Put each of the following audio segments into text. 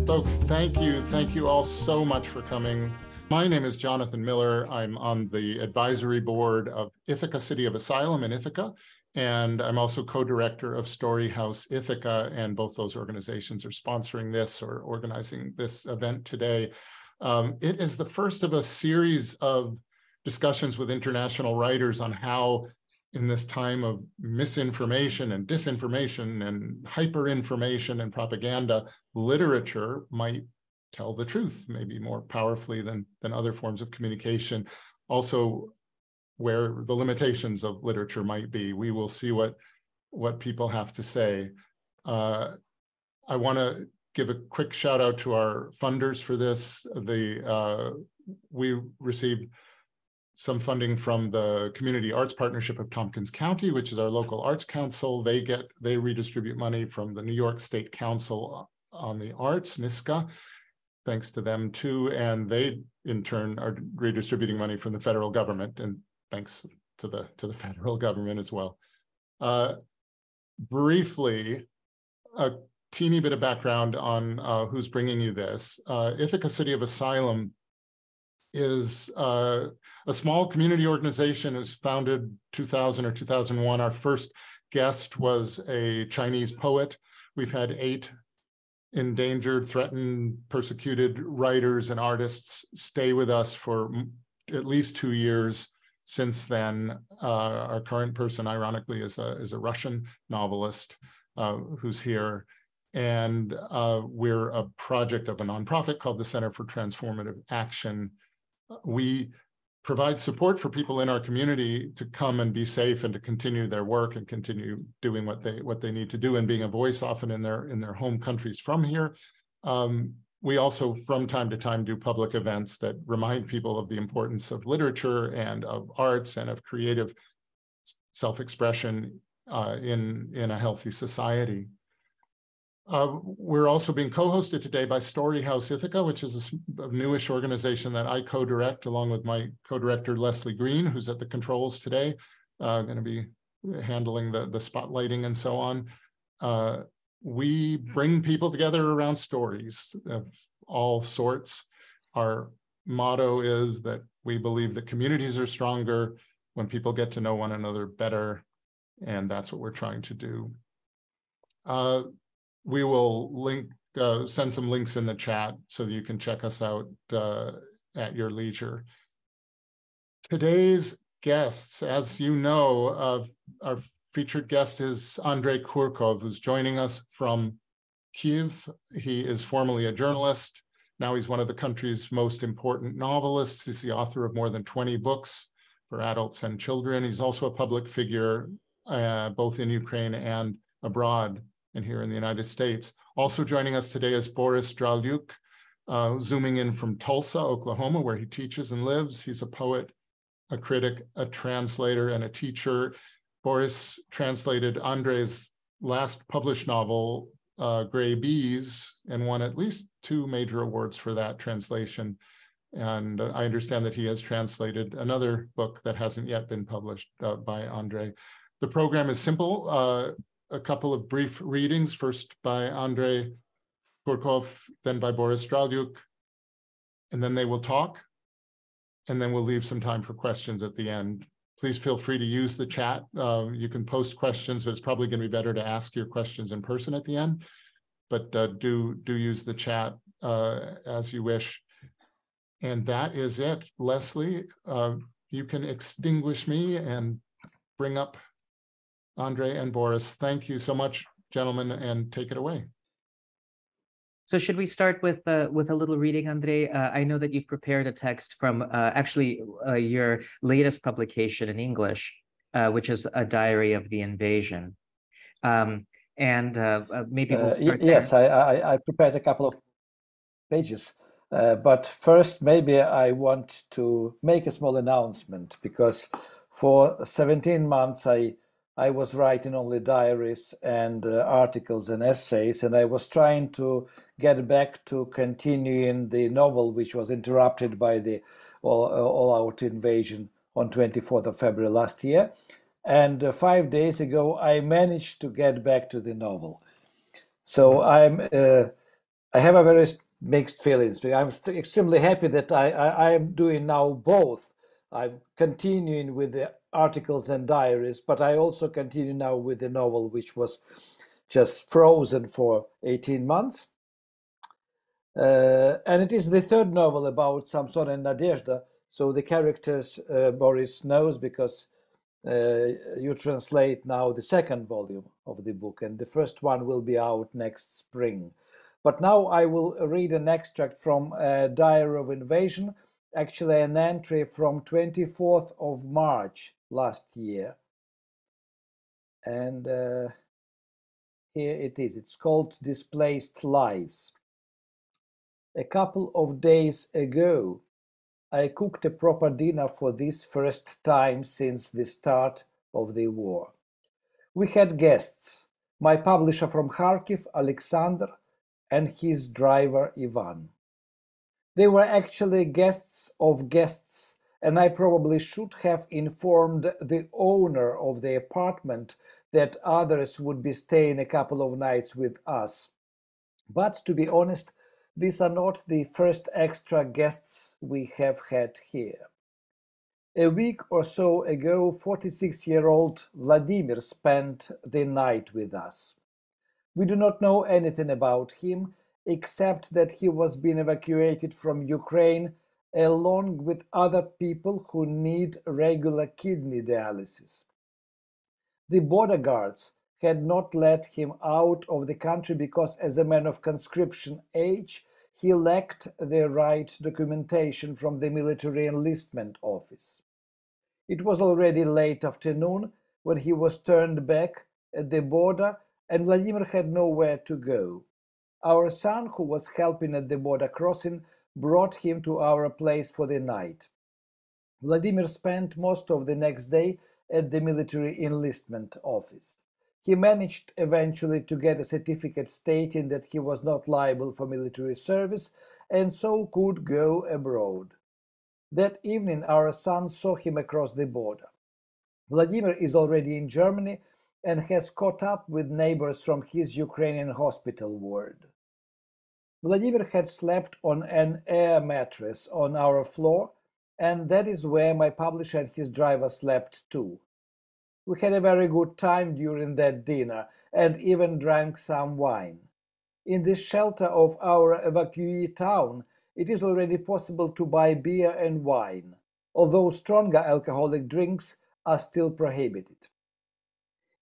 Folks, thank you. Thank you all so much for coming. My name is Jonathan Miller. I'm on the advisory board of Ithaca City of Asylum in Ithaca, and I'm also co-director of Story House Ithaca, and both those organizations are sponsoring this or organizing this event today. It is the first of a series of discussions with international writers on how, in this time of misinformation and disinformation and hyperinformation and propaganda, literature might tell the truth, maybe more powerfully than other forms of communication. Also, where the limitations of literature might be. We will see what people have to say. I want to give a quick shout out to our funders for this. We received some funding from the Community Arts Partnership of Tompkins County, which is our local arts council. They redistribute money from the New York State Council on the Arts, NYSCA, thanks to them too. And they in turn are redistributing money from the federal government, and thanks to the federal government as well. Briefly, a teeny bit of background on who's bringing you this. Ithaca City of Asylum is a small community organization. It was founded 2000 or 2001. Our first guest was a Chinese poet. We've had 8 endangered, threatened, persecuted writers and artists stay with us for at least 2 years since then. Our current person, ironically, is a Russian novelist who's here. And we're a project of a nonprofit called the Center for Transformative Action. We provide support for people in our community to come and be safe and to continue their work and continue doing what they need to do and being a voice often in their home countries from here. We also, from time to time, do public events that remind people of the importance of literature and of arts and of creative self-expression in a healthy society. We're also being co-hosted today by Story House Ithaca, which is a newish organization that I co-direct along with my co-director Leslie Green, who's at the controls today, going to be handling the spotlighting and so on. We bring people together around stories of all sorts. Our motto is that we believe that communities are stronger when people get to know one another better, and that's what we're trying to do. We will send some links in the chat so that you can check us out at your leisure. Today's guests, as you know, our featured guest is Andrey Kurkov, who's joining us from Kyiv. He is formerly a journalist. Now he's one of the country's most important novelists. He's the author of more than 20 books for adults and children. He's also a public figure, both in Ukraine and abroad and here in the United States. Also joining us today is Boris Dralyuk, zooming in from Tulsa, Oklahoma, where he teaches and lives. He's a poet, a critic, a translator, and a teacher. Boris translated Andrey's last published novel, Gray Bees, and won at least 2 major awards for that translation. And I understand that he has translated another book that hasn't yet been published by Andrey. The program is simple. A couple of brief readings, first by Andrey Kurkov, then by Boris Dralyuk, and then they will talk, and then we'll leave some time for questions at the end. Please feel free to use the chat. You can post questions, but it's probably going to be better to ask your questions in person at the end. But do use the chat as you wish. And that is it. Leslie, you can extinguish me and bring up Andrey and Boris. Thank you so much, gentlemen, and take it away. So should we start with a little reading, Andrey? I know that you've prepared a text from actually your latest publication in English, which is A Diary of the Invasion. Maybe we'll start Yes, there. I prepared a couple of pages. But first, maybe I want to make a small announcement, because for 17 months, I was writing only diaries and articles and essays, and I was trying to get back to continuing the novel, which was interrupted by the all-out invasion on 24th of February last year. And 5 days ago, I managed to get back to the novel. So I have a very mixed feelings. I'm extremely happy that I am doing now both. I'm continuing with the articles and diaries, but I also continue now with the novel, which was just frozen for 18 months. And it is the third novel about Samson and Nadezhda. So the characters Boris knows because you translate now the second volume of the book, and the first one will be out next spring. But now I will read an extract from Diary of Invasion, actually an entry from 24th of March last year. And here it is. It's called Displaced Lives. A couple of days ago, I cooked a proper dinner for this first time since the start of the war. We had guests, my publisher from Kharkiv, Alexander, and his driver, Ivan. They were actually guests of guests, and I probably should have informed the owner of the apartment that others would be staying a couple of nights with us. But to be honest, these are not the first extra guests we have had here. A week or so ago, 46-year-old Vladimir spent the night with us. We do not know anything about him, except that he was being evacuated from Ukraine along with other people who need regular kidney dialysis. The border guards had not let him out of the country because, as a man of conscription age, he lacked the right documentation from the military enlistment office. It was already late afternoon when he was turned back at the border, and Vladimir had nowhere to go. Our son, who was helping at the border crossing, brought him to our place for the night. Vladimir spent most of the next day at the military enlistment office. He managed eventually to get a certificate stating that he was not liable for military service and so could go abroad. That evening our son saw him across the border. Vladimir is already in Germany and has caught up with neighbors from his Ukrainian hospital ward. Vladimir had slept on an air mattress on our floor, and that is where my publisher and his driver slept too. We had a very good time during that dinner and even drank some wine. In the shelter of our evacuee town, it is already possible to buy beer and wine, although stronger alcoholic drinks are still prohibited.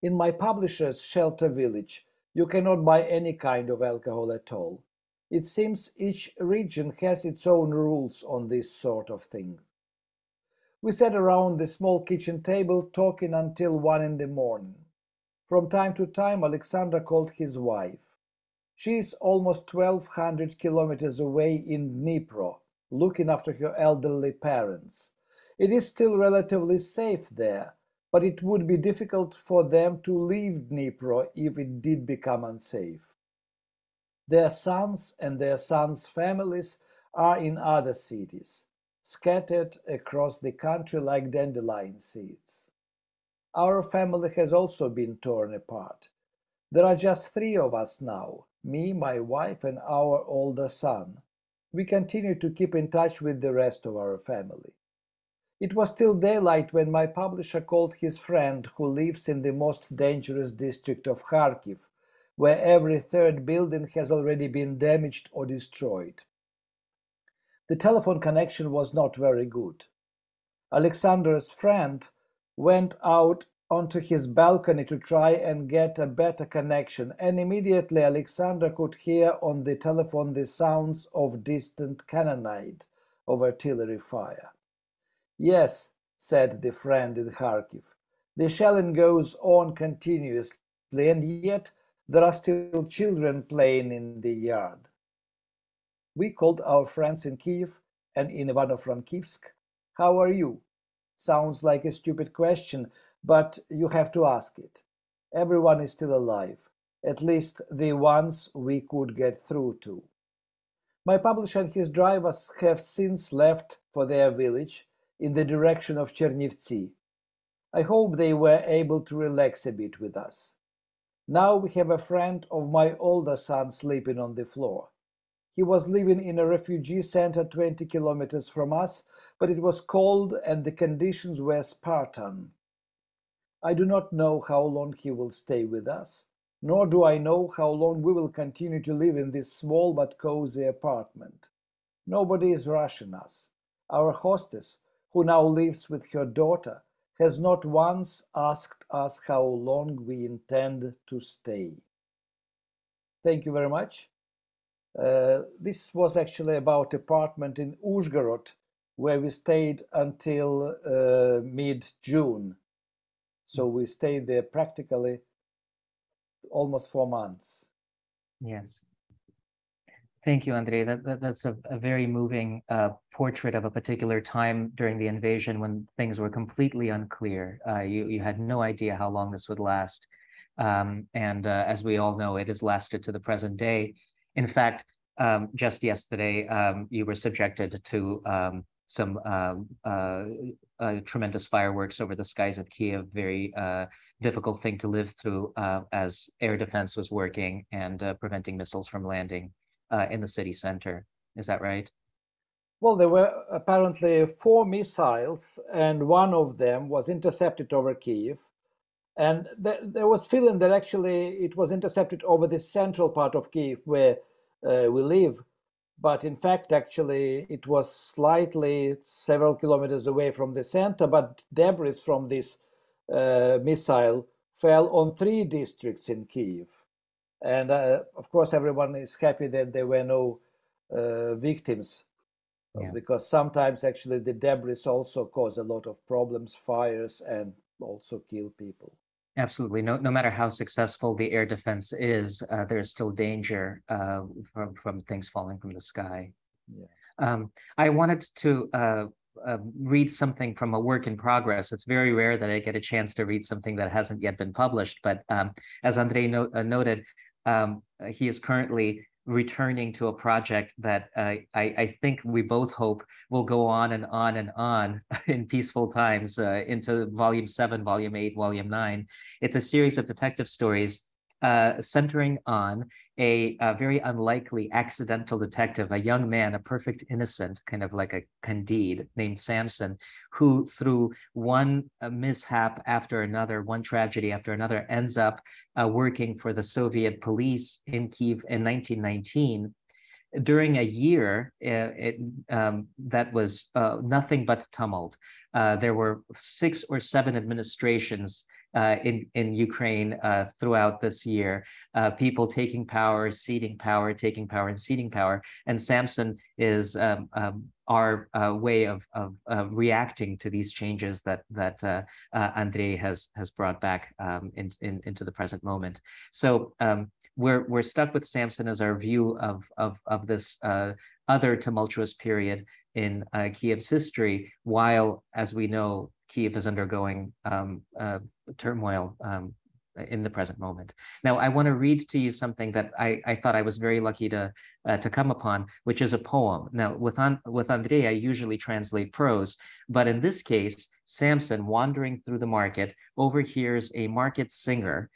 In my publisher's shelter village, you cannot buy any kind of alcohol at all. It seems each region has its own rules on this sort of thing. We sat around the small kitchen table talking until 1 in the morning. From time to time, Alexander called his wife. She is almost 1,200 kilometers away in Dnipro, looking after her elderly parents. It is still relatively safe there, but it would be difficult for them to leave Dnipro if it did become unsafe. Their sons and their sons' families are in other cities, scattered across the country like dandelion seeds. Our family has also been torn apart. There are just 3 of us now, me, my wife, and our older son. We continue to keep in touch with the rest of our family. It was still daylight when my publisher called his friend who lives in the most dangerous district of Kharkiv, where every third building has already been damaged or destroyed. The telephone connection was not very good. Alexander's friend went out onto his balcony to try and get a better connection, and immediately Alexander could hear on the telephone the sounds of distant cannonade of artillery fire. "Yes," said the friend in Kharkiv, "the shelling goes on continuously, and yet there are still children playing in the yard." We called our friends in Kyiv and in Ivano-Frankivsk. "How are you?" Sounds like a stupid question, but you have to ask it. Everyone is still alive, at least the ones we could get through to. My publisher and his drivers have since left for their village in the direction of Chernivtsi. I hope they were able to relax a bit with us. Now we have a friend of my older son sleeping on the floor. He was living in a refugee center 20 kilometers from us, but it was cold and the conditions were Spartan. I do not know how long he will stay with us, nor do I know how long we will continue to live in this small but cozy apartment. Nobody is rushing us. Our hostess, who now lives with her daughter, has not once asked us how long we intend to stay. Thank you very much. This was actually about apartment in Uzhgorod, where we stayed until mid-June. So we stayed there practically almost 4 months. Yes. Thank you, Andrey. That's a very moving portrait of a particular time during the invasion when things were completely unclear. You had no idea how long this would last. And as we all know, it has lasted to the present day. In fact, just yesterday, you were subjected to some tremendous fireworks over the skies of Kyiv, very difficult thing to live through as air defense was working and preventing missiles from landing in the city center. Is that right? Well, there were apparently 4 missiles, and one of them was intercepted over Kyiv. And there was feeling that actually it was intercepted over the central part of Kyiv where we live. But in fact, actually, it was slightly several kilometers away from the center, but debris from this missile fell on 3 districts in Kyiv. And of course, everyone is happy that there were no victims, because sometimes actually the debris also cause a lot of problems, fires, and also kill people. Absolutely. No matter how successful the air defense is, there is still danger from things falling from the sky. Yeah. I wanted to read something from a work in progress. It's very rare that I get a chance to read something that hasn't yet been published, but as Andrey noted, he is currently returning to a project that I think we both hope will go on and on and on in peaceful times into volume 7, volume 8, volume 9. It's a series of detective stories centering on a very unlikely accidental detective, a young man, a perfect innocent, kind of like a Candide named Samson, who through one mishap after another, one tragedy after another, ends up working for the Soviet police in Kyiv in 1919. During a year that was nothing but tumult. There were 6 or 7 administrations in Ukraine throughout this year, people taking power, ceding power, taking power, and ceding power. And Samson is our way of reacting to these changes that Andrey has brought back into the present moment. So we're stuck with Samson as our view of this other tumultuous period in Kyiv's history, while, as we know, Kyiv is undergoing turmoil in the present moment. Now, I want to read to you something that I thought I was very lucky to come upon, which is a poem. Now, with Andrey, I usually translate prose, but in this case, Samson, wandering through the market, overhears a market singer,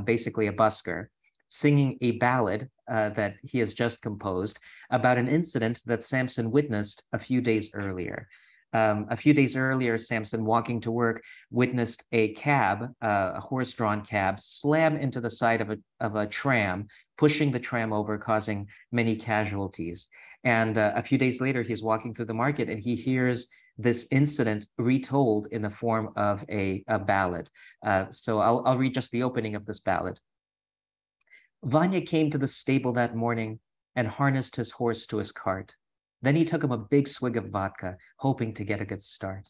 basically a busker, singing a ballad that he has just composed about an incident that Samson witnessed a few days earlier. A few days earlier, Samson, walking to work, witnessed a cab, a horse-drawn cab, slam into the side of a tram, pushing the tram over, causing many casualties. And a few days later, he's walking through the market and he hears this incident retold in the form of a ballad. So I'll read just the opening of this ballad. Vanya came to the stable that morning and harnessed his horse to his cart. Then he took him a big swig of vodka, hoping to get a good start.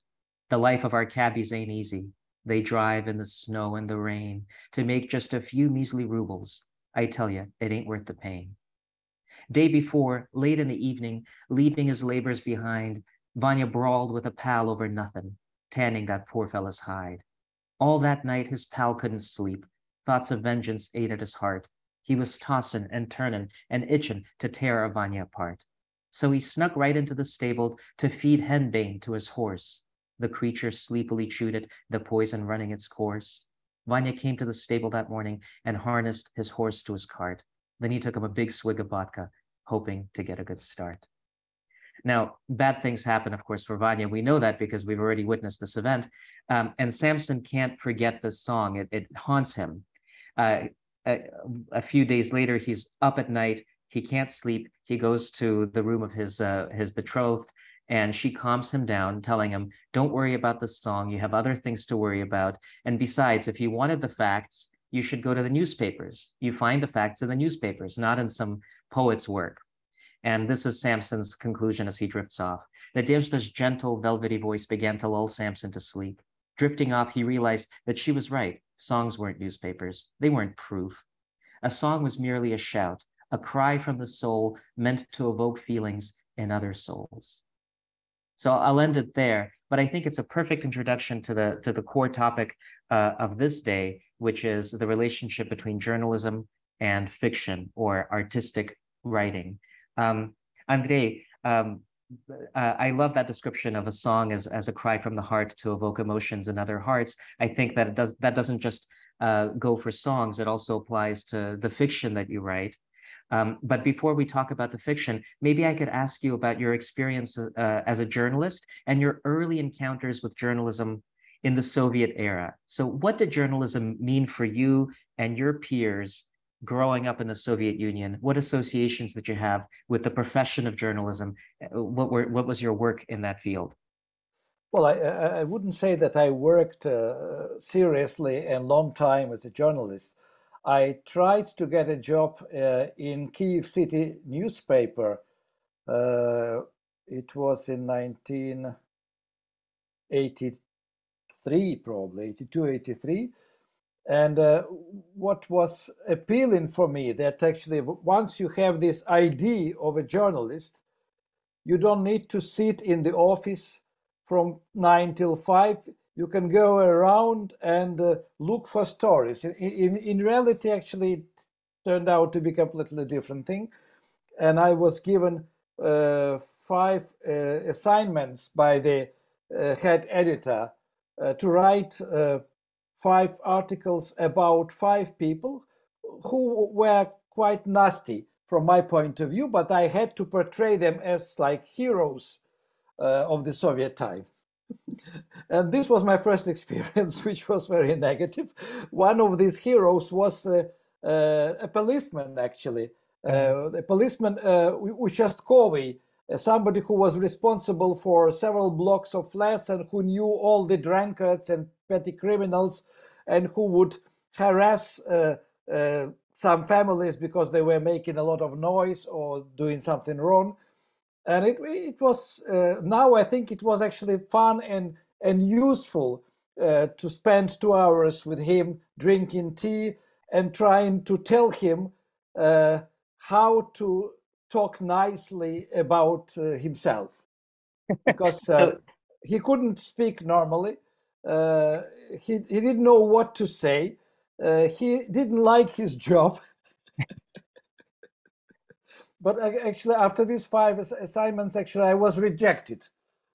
The life of our cabbies ain't easy. They drive in the snow and the rain to make just a few measly rubles. I tell you, it ain't worth the pain. Day before, late in the evening, leaving his labors behind, Vanya brawled with a pal over nothing, tanning that poor fella's hide. All that night his pal couldn't sleep. Thoughts of vengeance ate at his heart. He was tossin' and turnin' and itchin' to tear Vanya apart. So he snuck right into the stable to feed henbane to his horse. The creature sleepily chewed it, the poison running its course. Vanya came to the stable that morning and harnessed his horse to his cart. Then he took him a big swig of vodka, hoping to get a good start. Now, bad things happen, of course, for Vanya. We know that because we've already witnessed this event. And Samson can't forget this song. It haunts him. A few days later, he's up at night. He can't sleep. He goes to the room of his betrothed, and she calms him down, telling him, don't worry about this song. You have other things to worry about. And besides, if you wanted the facts, you should go to the newspapers. You find the facts in the newspapers, not in some poet's work. And this is Samson's conclusion as he drifts off. Nadezhda's gentle, velvety voice began to lull Samson to sleep. Drifting off, he realized that she was right. Songs weren't newspapers. They weren't proof. A song was merely a shout, a cry from the soul meant to evoke feelings in other souls. So I'll end it there, but I think it's a perfect introduction to the core topic of this day, which is the relationship between journalism and fiction or artistic writing. Andrey, I love that description of a song as a cry from the heart to evoke emotions in other hearts. I think that that doesn't just go for songs, it also applies to the fiction that you write. But before we talk about the fiction, maybe I could ask you about your experience as a journalist and your early encounters with journalism in the Soviet era. So what did journalism mean for you and your peers growing up in the Soviet Union? What associations did you have with the profession of journalism? What was your work in that field? Well, I wouldn't say that I worked seriously and long time as a journalist. I tried to get a job in Kyiv city newspaper. It was in 1983, probably 82, 83. And what was appealing for me that actually once you have this idea of a journalist, you don't need to sit in the office from 9 till 5. You can go around and look for stories. In reality, actually, it turned out to be a completely different thing. And I was given 5 assignments by the head editor to write 5 articles about 5 people who were quite nasty from my point of view, but I had to portray them as like heroes of the Soviet times. And this was my first experience, which was very negative. One of these heroes was a policeman, actually. A policeman, Uchastkovy, somebody who was responsible for several blocks of flats and who knew all the drunkards and petty criminals and who would harass some families because they were making a lot of noise or doing something wrong. And it was, now I think it was actually fun and useful to spend 2 hours with him drinking tea and trying to tell him how to talk nicely about himself. Because he couldn't speak normally. He didn't know what to say. He didn't like his job. But actually, after these 5 assignments, actually, I was rejected.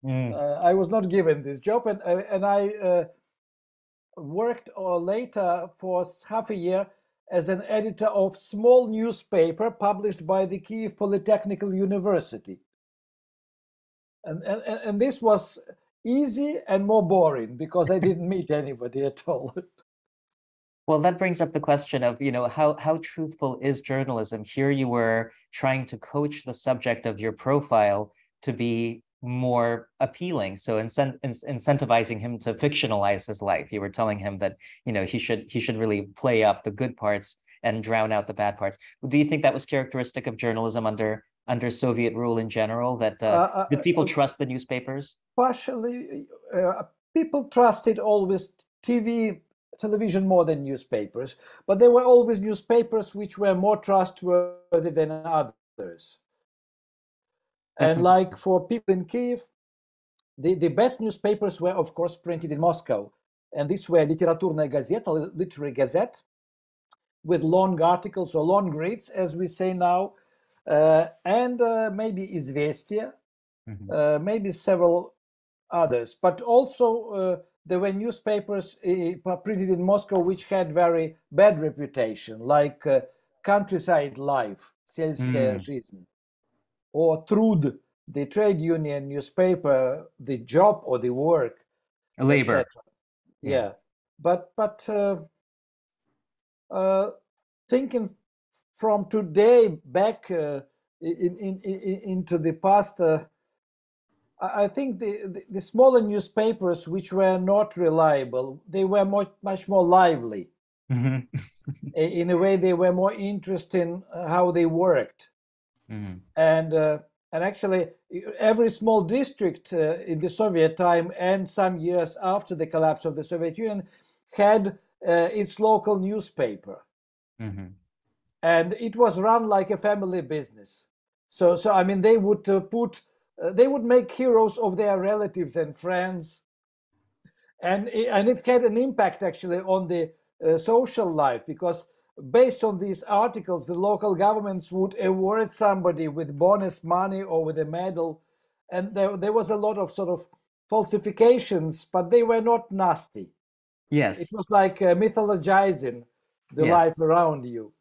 I was not given this job, and I worked later for half a year as an editor of small newspaper published by the Kyiv Polytechnical University. And this was easy and more boring because I didn't meet anybody at all. Well, that brings up the question of, how truthful is journalism? Here you were trying to coach the subject of your profile to be more appealing. So incentivizing him to fictionalize his life. You were telling him that, he should really play up the good parts and drown out the bad parts. Do you think that was characteristic of journalism under Soviet rule in general, that did people trust the newspapers? Partially, people trusted always television more than newspapers, but there were always newspapers which were more trustworthy than others. And like for people in Kyiv, the best newspapers were, of course, printed in Moscow. And these were Literaturная Gazeta, literary gazette, with long articles or long reads, as we say now, and maybe Izvestia, maybe several others. But also there were newspapers printed in Moscow which had very bad reputation, like Countryside Life, Сельская жизнь. or through the trade union newspaper, the job or the work, Labor. etc. Yeah, but thinking from today back into the past, I think the smaller newspapers, which were not reliable, they were much more lively. Mm-hmm. In a way, they were more interested in how they worked. Mm-hmm. And actually, every small district in the Soviet time and some years after the collapse of the Soviet Union had its local newspaper. Mm-hmm. And it was run like a family business. So I mean, they would they would make heroes of their relatives and friends, and it had an impact actually on the social life, because based on these articles, the local governments would award somebody with bonus money or with a medal, and there was a lot of sort of falsifications, but they were not nasty. Yes. It was like mythologizing the Yes. life around you.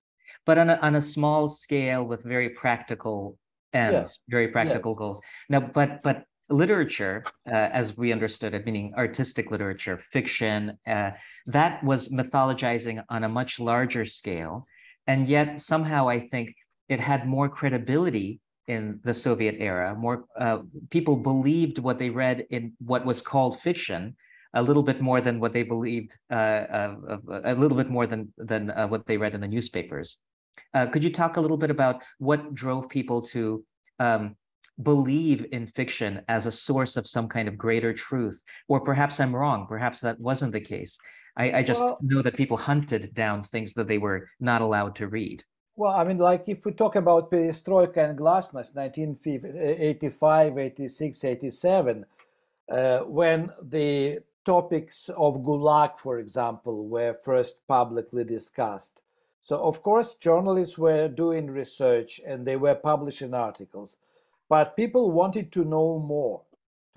But on a small scale with very practical ends, very practical Yes. goals. Now, but literature, as we understood it, meaning artistic literature, fiction, that was mythologizing on a much larger scale, and yet somehow I think it had more credibility in the Soviet era. More people believed what they read in what was called fiction a little bit more than what they believed, a little bit more than what they read in the newspapers. Could you talk a little bit about what drove people to believe in fiction as a source of some kind of greater truth? Or perhaps I'm wrong. Perhaps that wasn't the case. I just know that people hunted down things that they were not allowed to read. Well, I mean, like if we talk about perestroika and glasnost, 1985, 86, 87, when the topics of Gulag, for example, were first publicly discussed. So, of course, journalists were doing research and they were publishing articles, but people wanted to know more,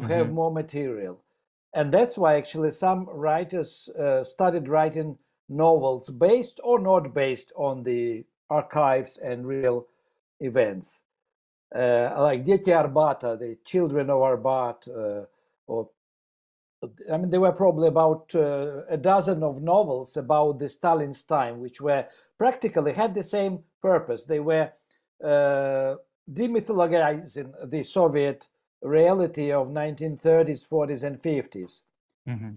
to have more material. And that's why actually some writers started writing novels based or not based on the archives and real events. Like Дети Арбата, the children of Arbat, or I mean, there were probably about a dozen of novels about the Stalin's time, which were practically had the same purpose. They were demythologizing the Soviet reality of 1930s, 40s, and 50s. Mm-hmm.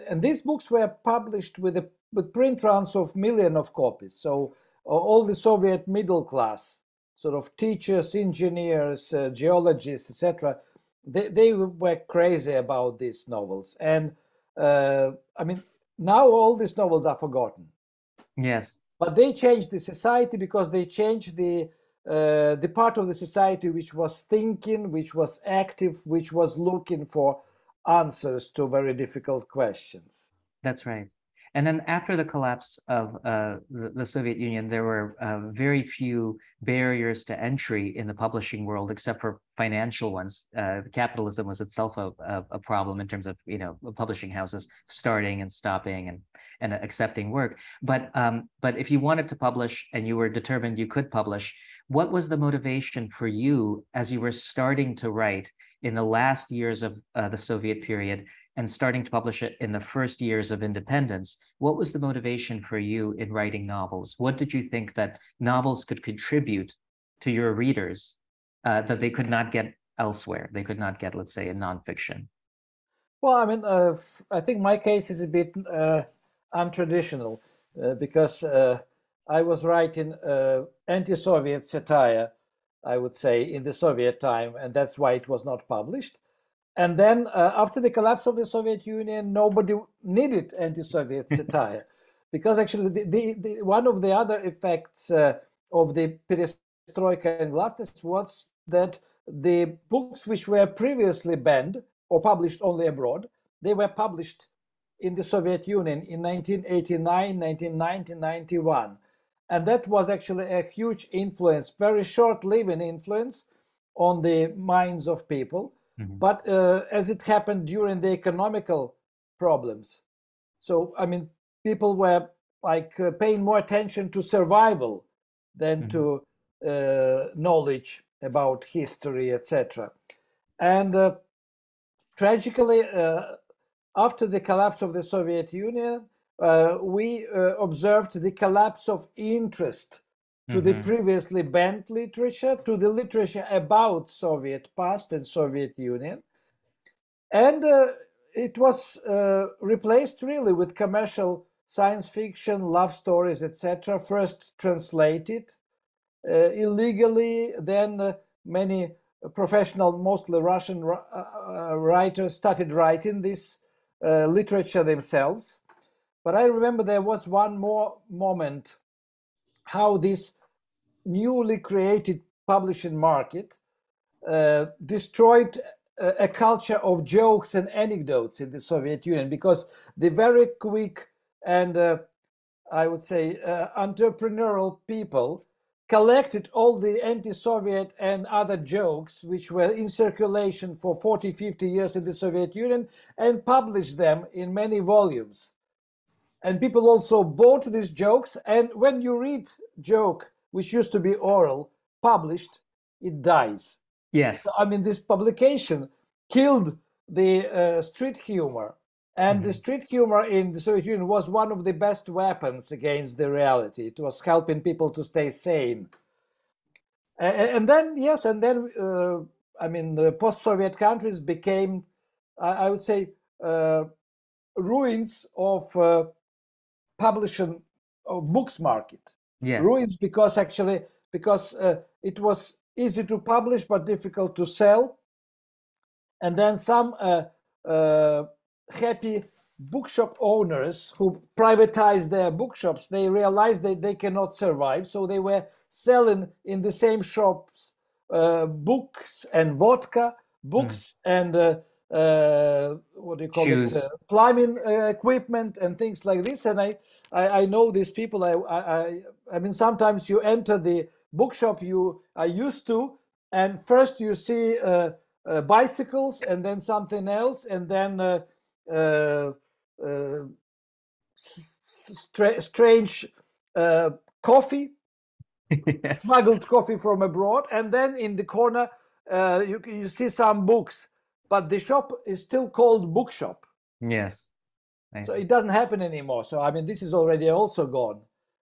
And these books were published with print runs of millions of copies. So all the Soviet middle class, sort of teachers, engineers, geologists, etc., they were crazy about these novels. And I mean, now all these novels are forgotten. Yes. But they changed the society because they changed the part of the society which was thinking, which was active, which was looking for answers to very difficult questions. That's right. And then after the collapse of the Soviet Union, there were very few barriers to entry in the publishing world, except for financial ones. Capitalism was itself a problem in terms of, publishing houses starting and stopping and accepting work. But if you wanted to publish and you were determined you could publish, what was the motivation for you as you were starting to write in the last years of the Soviet period and starting to publish it in the first years of independence? What was the motivation for you in writing novels? What did you think that novels could contribute to your readers that they could not get elsewhere? They could not get, let's say, in nonfiction. Well, I mean, I think my case is a bit untraditional because I was writing anti-Soviet satire, I would say, in the Soviet time, and that's why it was not published. And then after the collapse of the Soviet Union, nobody needed anti-Soviet satire, because actually the one of the other effects of the perestroika and glasnost was that the books which were previously banned or published only abroad, they were published in the Soviet Union in 1989, 1990, 91. And that was actually a huge influence, very short-living influence on the minds of people. Mm-hmm. But as it happened during the economical problems, so I mean, people were like paying more attention to survival than to knowledge about history, etc. And tragically, after the collapse of the Soviet Union, we observed the collapse of interest to the previously banned literature, to the literature about Soviet past and Soviet Union. And it was replaced really with commercial science fiction, love stories, etc. First translated illegally, then many professional, mostly Russian writers started writing this literature themselves. But I remember there was one more moment how this newly created publishing market destroyed a culture of jokes and anecdotes in the Soviet Union, because the very quick and I would say entrepreneurial people collected all the anti-Soviet and other jokes which were in circulation for 40, 50 years in the Soviet Union and published them in many volumes. And people also bought these jokes, and when you read joke which used to be oral, published, it dies. Yes. So, I mean, this publication killed the street humor. And the street humor in the Soviet Union was one of the best weapons against the reality. It was helping people to stay sane. And then, yes, and then, I mean, the post-Soviet countries became, I would say, ruins of publishing of books market. Yes. Ruins because it was easy to publish but difficult to sell. And then some happy bookshop owners who privatized their bookshops, they realized that they cannot survive, so they were selling in the same shops books and vodka, books and what do you call Shoes. it, plumbing equipment and things like this. And I know these people. I mean, sometimes you enter the bookshop you are used to, and first you see bicycles, and then something else, and then strange coffee, smuggled coffee from abroad, and then in the corner you see some books, but the shop is still called bookshop. Yes. So it doesn't happen anymore. So I mean, this is already also gone.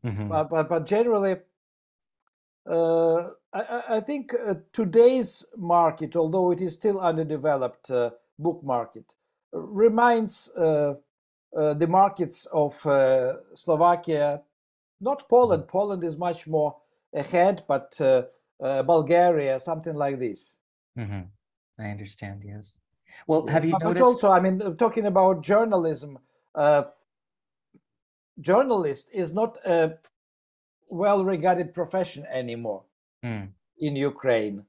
But generally, I think today's market, although it is still underdeveloped book market, reminds the markets of Slovakia, not Poland. Poland is much more ahead, but Bulgaria, something like this. I understand, yes. Well, have you noticed? But also, I mean, talking about journalism, journalist is not a well-regarded profession anymore in Ukraine.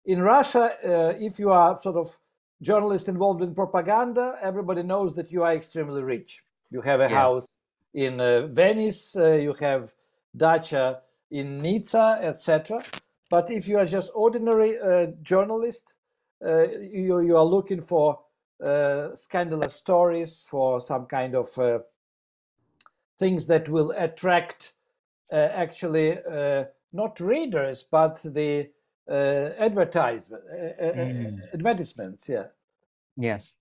In Russia, if you are sort of journalist involved in propaganda, everybody knows that you are extremely rich. You have a house in Venice, you have dacha in Nizza, etc. But if you are just ordinary journalist, you are looking for scandalous stories, for some kind of things that will attract actually not readers, but the advertisements. Yeah. Yes.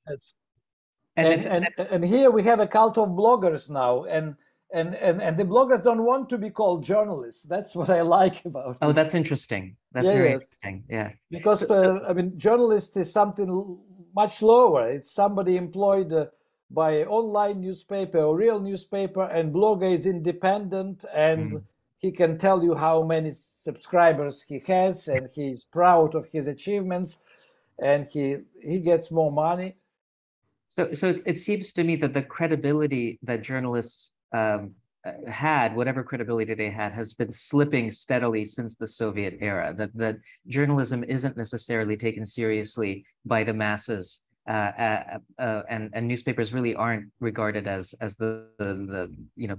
And here we have a cult of bloggers now, and the bloggers don't want to be called journalists. That's what I like about it. it. That's interesting. That's very interesting. Yeah. Because I mean, journalist is something much lower. It's somebody employed by online newspaper or real newspaper, and blogger is independent, and he can tell you how many subscribers he has, and he's proud of his achievements, and he gets more money. So it seems to me that the credibility that journalists had, whatever credibility they had, has been slipping steadily since the Soviet era. That journalism isn't necessarily taken seriously by the masses, and newspapers really aren't regarded as the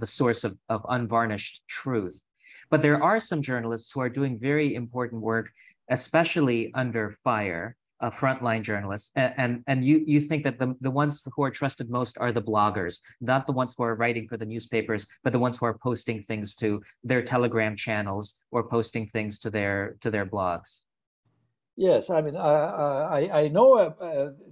source of unvarnished truth. But there are some journalists who are doing very important work, especially under fire. frontline journalists, and you think that the ones who are trusted most are the bloggers, not the ones who are writing for the newspapers, but the ones who are posting things to their Telegram channels or posting things to their blogs. Yes, I mean, I know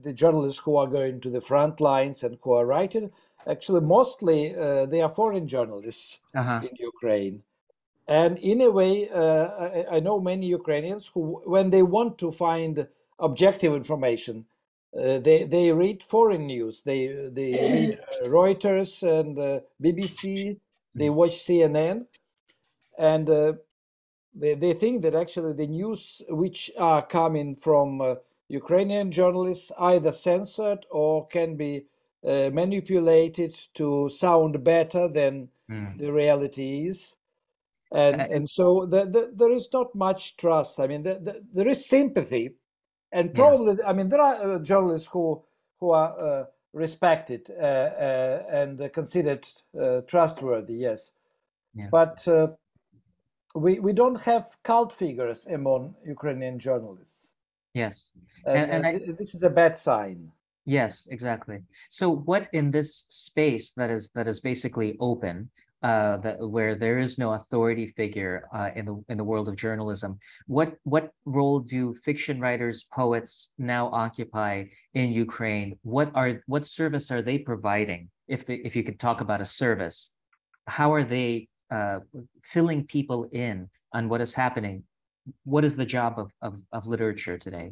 the journalists who are going to the front lines and who are writing. Actually, mostly they are foreign journalists in Ukraine. And in a way, I know many Ukrainians who, when they want to find objective information, they read foreign news. They read Reuters and BBC. They watch CNN, and they think that actually the news which are coming from Ukrainian journalists either censored or can be manipulated to sound better than the reality is. And so there is not much trust. I mean, there is sympathy, and probably, yes. I mean, there are journalists who are respected and considered trustworthy, yes. Yeah. But we don't have cult figures among Ukrainian journalists. Yes, and this is a bad sign. Yes, exactly. So, what in this space that is basically open, where there is no authority figure in the world of journalism, what role do fiction writers, poets now occupy in Ukraine? What service are they providing? If you could talk about a service, how are they filling people in on what is happening? What is the job of literature today?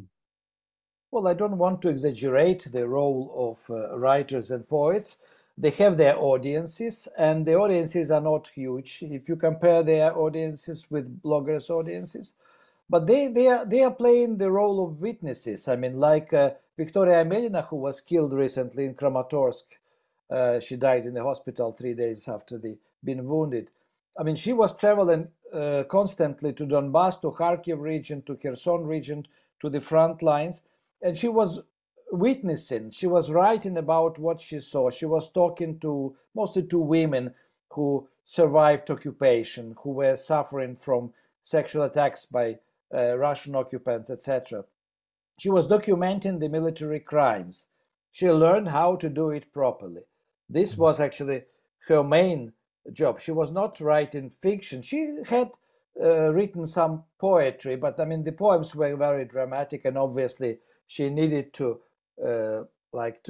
Well, I don't want to exaggerate the role of writers and poets. They have their audiences, and the audiences are not huge if you compare their audiences with bloggers' audiences. But they are playing the role of witnesses. I mean, like Victoria Amelina, who was killed recently in Kramatorsk. She died in the hospital 3 days after being wounded. I mean, she was traveling constantly to Donbass, to Kharkiv region, to Kherson region, to the front lines. And she was witnessing, she was writing about what she saw. She was talking mostly to women who survived occupation, who were suffering from sexual attacks by Russian occupants, etc. She was documenting the military crimes. She learned how to do it properly. This was actually her main job. She was not writing fiction. She had written some poetry, but I mean, the poems were very dramatic, and obviously she needed to write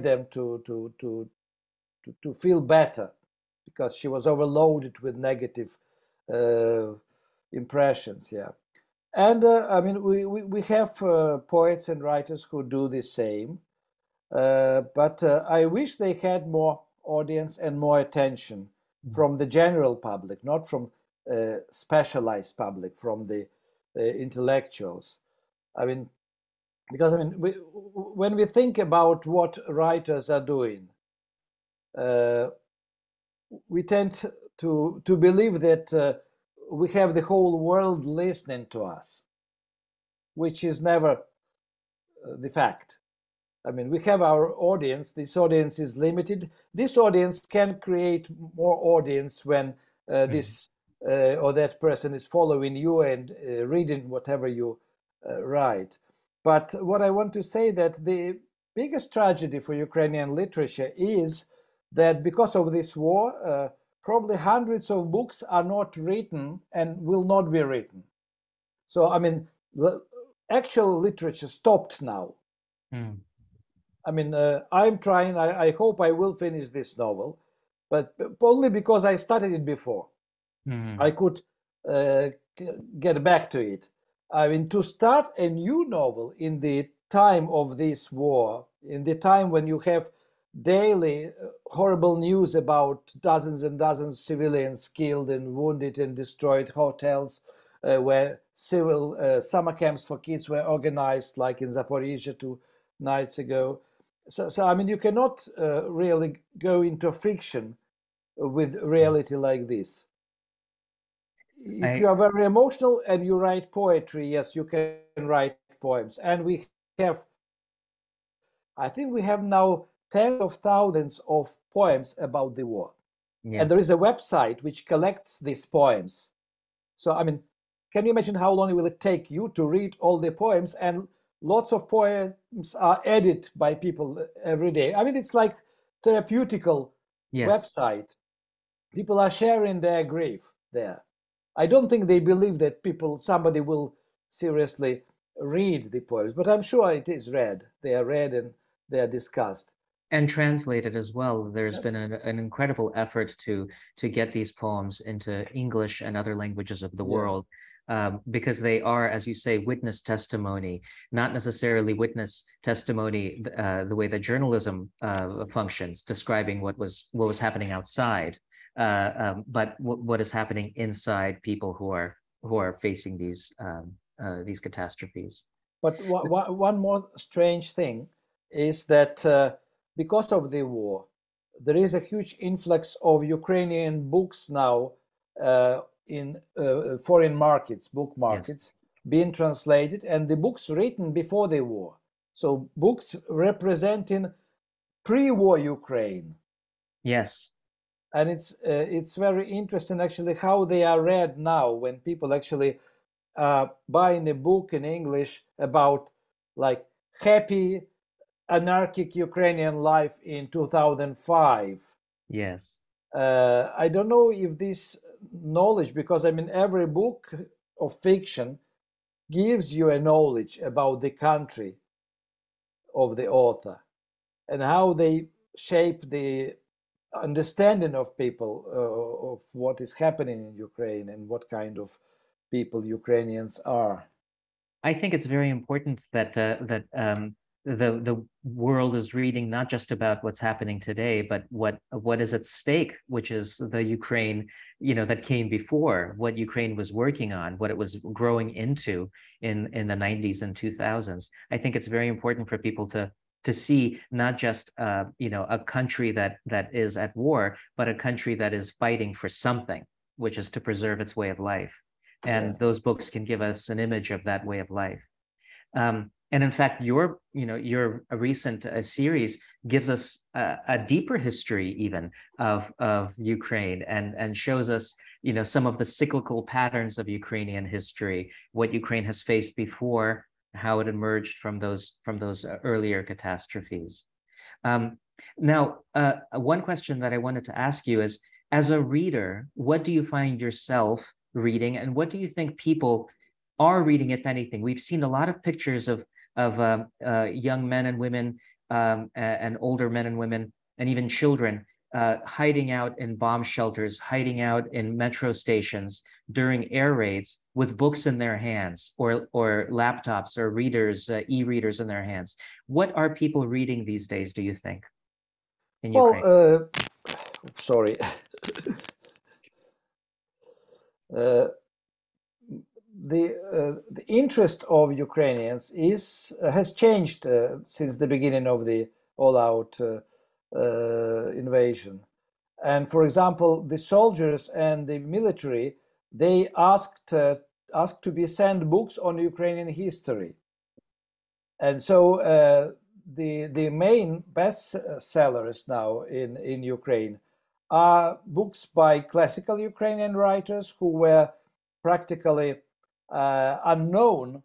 them to feel better, because she was overloaded with negative impressions. Yeah, and I mean, we have poets and writers who do the same, but I wish they had more audience and more attention from the general public, not from specialized public, from the intellectuals. I mean, because I mean, when we think about what writers are doing, we tend to believe that we have the whole world listening to us, which is never the fact. I mean, we have our audience. This audience is limited. This audience can create more audience when this or that person is following you and reading whatever you write. But what I want to say, that the biggest tragedy for Ukrainian literature is that because of this war, probably hundreds of books are not written and will not be written. So, I mean, the actual literature stopped now. I mean, I'm trying, I hope I will finish this novel, but only because I started it before. I could get back to it. I mean, to start a new novel in the time of this war, in the time when you have daily horrible news about dozens and dozens of civilians killed and wounded and destroyed, hotels where civil summer camps for kids were organized, like in Zaporizhia 2 nights ago. So I mean, you cannot really go into fiction with reality like this. If you are very emotional and you write poetry, yes, you can write poems. And I think we have now tens of thousands of poems about the war. Yes. And there is a website which collects these poems. So, I mean, can you imagine how long will it take you to read all the poems and lots of poems are added by people every day. I mean, it's like therapeutical website. People are sharing their grief there. I don't think they believe that somebody will seriously read the poems, but I'm sure it is read. They are read and they are discussed. And translated as well. There's been an incredible effort to get these poems into English and other languages of the world, because they are, as you say, witness testimony, not necessarily witness testimony the way that journalism functions, describing what was happening outside, but what is happening inside people who are facing these catastrophes. But one more strange thing is that because of the war, there is a huge influx of Ukrainian books now in foreign markets, book markets, being translated, and the books written before the war. So books representing pre-war Ukraine. Yes. And it's very interesting actually how they are read now when people actually buying a book in English about like happy anarchic Ukrainian life in 2005. Yes. I don't know if this knowledge, because I mean every book of fiction gives you a knowledge about the country of the author and how they shape the understanding of people of what is happening in Ukraine and what kind of people Ukrainians are. I think it's very important that the world is reading not just about what's happening today, but what is at stake, which is the Ukraine, that came before, what Ukraine was working on, what it was growing into in the 90s and 2000s. I think it's very important for people to see not just a country that is at war, but a country that is fighting for something, which is to preserve its way of life. And those books can give us an image of that way of life. And in fact, your recent series gives us a deeper history even of Ukraine and shows us some of the cyclical patterns of Ukrainian history, what Ukraine has faced before, how it emerged from those earlier catastrophes. Now, one question that I wanted to ask you is, as a reader, what do you find yourself reading, and what do you think people are reading, if anything? We've seen a lot of pictures of young men and women and older men and women and even children hiding out in bomb shelters, hiding out in metro stations during air raids with books in their hands or laptops or readers, e-readers in their hands. What are people reading these days, do you think, in Ukraine? Sorry. The interest of Ukrainians has changed since the beginning of the all-out invasion. And for example, the soldiers and the military, they asked to be sent books on Ukrainian history. And so the main best sellers now in Ukraine are books by classical Ukrainian writers who were practically unknown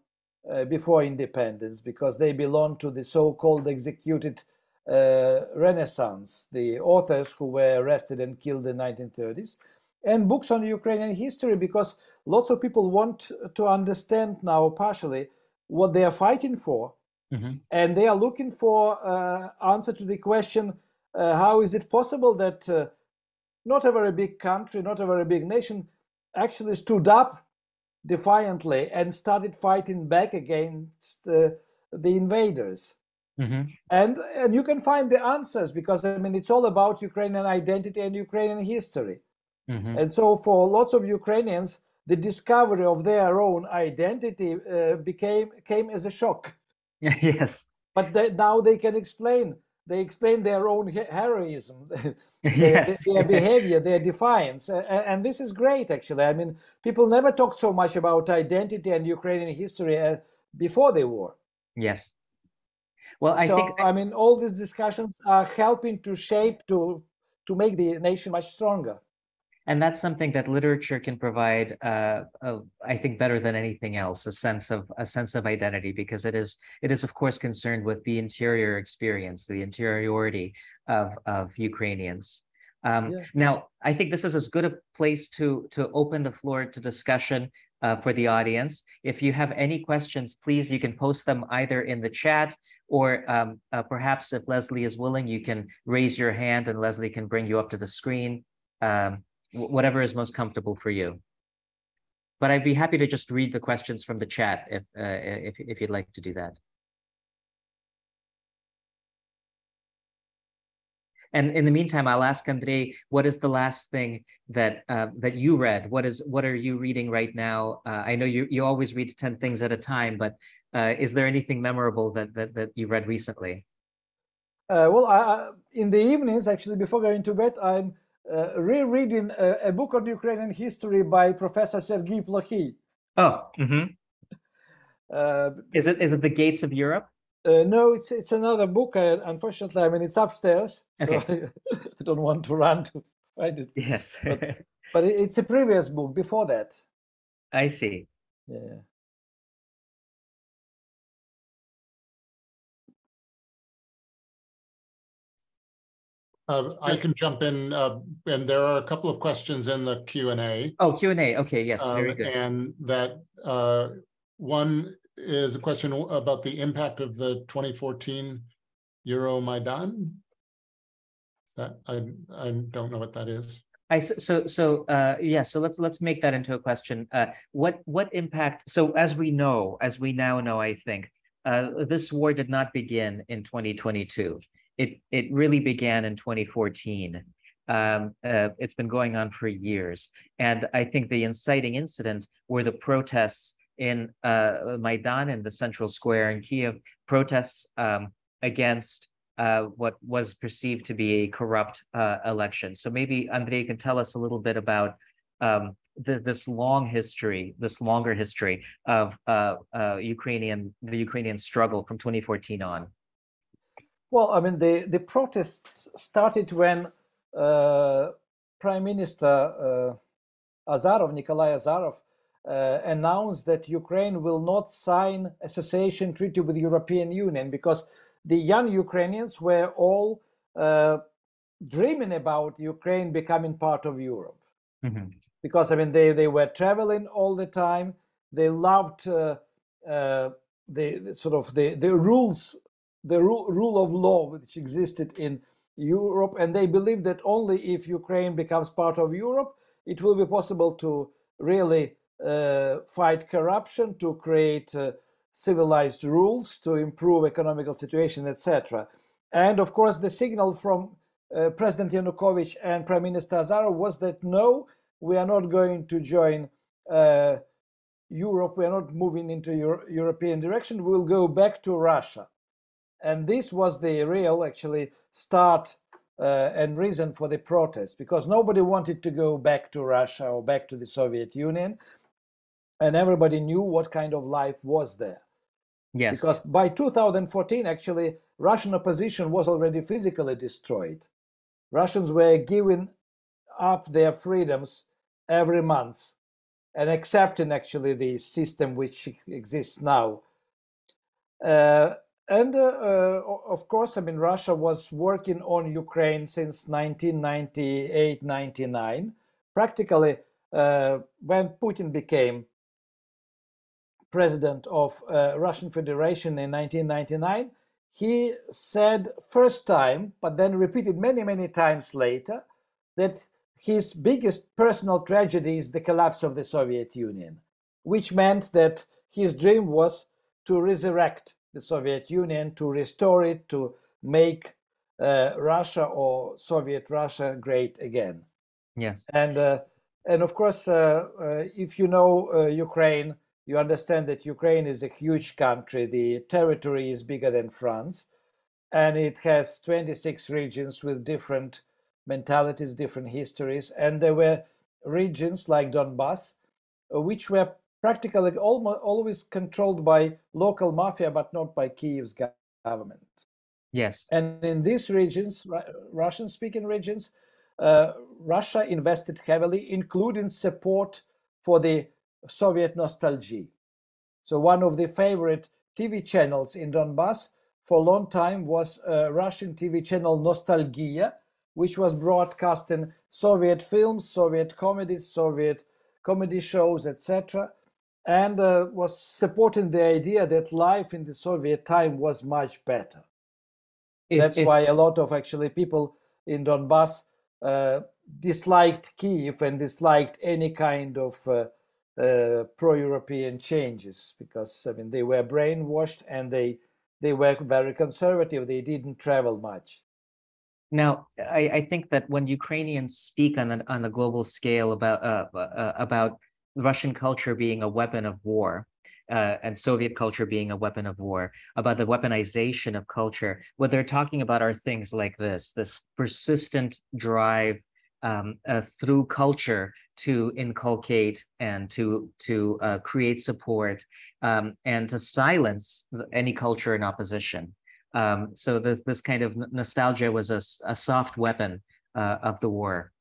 before independence because they belong to the so-called executed Renaissance, the authors who were arrested and killed in the 1930s, and books on Ukrainian history because lots of people want to understand now partially what they are fighting for. Mm-hmm. And they are looking for answer to the question, how is it possible that not a very big country, not a very big nation actually stood up defiantly and started fighting back against the invaders. Mm-hmm. And you can find the answers because, I mean, it's all about Ukrainian identity and Ukrainian history. Mm-hmm. And so for lots of Ukrainians, the discovery of their own identity came as a shock. Yes. But now they can explain. They explain their own heroism, yes. their behavior, their defiance. And this is great, actually. I mean, people never talked so much about identity and Ukrainian history before the war. Yes. Well, I mean, all these discussions are helping to shape, to make the nation much stronger. And that's something that literature can provide, I think, better than anything else, a sense of identity, because it is of course concerned with the interior experience, the interiority of Ukrainians. Now, I think this is as good a place to open the floor to discussion for the audience. If you have any questions, please, you can post them either in the chat, or perhaps if Leslie is willing, you can raise your hand and Leslie can bring you up to the screen. Whatever is most comfortable for you. But I'd be happy to just read the questions from the chat if you'd like to do that. And in the meantime, I'll ask Andrey, what is the last thing that that you read? What are you reading right now? I know you always read 10 things at a time, but is there anything memorable that you read recently? Well, in the evenings, actually, before going to bed, I'm rereading a book on Ukrainian history by Professor Sergei Plokhy. Oh, is it The Gates of Europe? No, it's another book. Unfortunately, I mean, it's upstairs, so okay. I don't want to run to find it. Yes, but it's a previous book before that. I see. Yeah. I can jump in, and there are a couple of questions in the Q&A. Oh, Q&A. Okay, yes, very good. And that one is a question about the impact of the 2014 Euromaidan. Is that I don't know what that is. So let's make that into a question. What impact? So as we now know, I think this war did not begin in 2022. It really began in 2014. It's been going on for years, and I think the inciting incident were the protests in Maidan, in the central square in Kyiv, protests against what was perceived to be a corrupt election. So maybe Andrey can tell us a little bit about this longer history of the Ukrainian struggle from 2014 on. Well, I mean, the protests started when Prime Minister Nikolai Azarov, announced that Ukraine will not sign association treaty with the European Union because the young Ukrainians were all dreaming about Ukraine becoming part of Europe. Mm-hmm. Because I mean, they were traveling all the time. They loved the rules. The rule of law which existed in Europe, and they believe that only if Ukraine becomes part of Europe, it will be possible to really fight corruption, to create civilized rules, to improve economical situation, etc. And of course, the signal from President Yanukovych and Prime Minister Azarov was that no, we are not going to join Europe, we are not moving into European direction, we will go back to Russia. And this was the real, actually, start and reason for the protest, because nobody wanted to go back to Russia or back to the Soviet Union, and everybody knew what kind of life was there. Yes. Because by 2014, actually, Russian opposition was already physically destroyed. Russians were giving up their freedoms every month and accepting, actually, the system which exists now. And of course, I mean, Russia was working on Ukraine since 1998-99. Practically, when Putin became president of Russian Federation in 1999, he said first time, but then repeated many, many times later, that his biggest personal tragedy is the collapse of the Soviet Union, which meant that his dream was to resurrect the Soviet Union, to restore it, to make Russia or Soviet Russia great again. Yes. And of course, if you know Ukraine, you understand that Ukraine is a huge country. The territory is bigger than France, and it has 26 regions with different mentalities, different histories. And there were regions like Donbass, which were practically always controlled by local mafia, but not by Kyiv's government. Yes. And in these regions, Russian-speaking regions, Russia invested heavily, including support for the Soviet nostalgia. So one of the favorite TV channels in Donbass for a long time was a Russian TV channel Nostalgia, which was broadcasting Soviet films, Soviet comedies, Soviet comedy shows, etc., and was supporting the idea that life in the Soviet time was much better. That's why a lot of actually people in Donbass disliked Kyiv and disliked any kind of pro-European changes, because I mean they were brainwashed and they were very conservative. They didn't travel much. Now, I think that when Ukrainians speak on the global scale about Russian culture being a weapon of war, and Soviet culture being a weapon of war, about the weaponization of culture, what they're talking about are things like this persistent drive through culture to inculcate and to create support and to silence any culture in opposition. So this kind of nostalgia was a soft weapon of the war.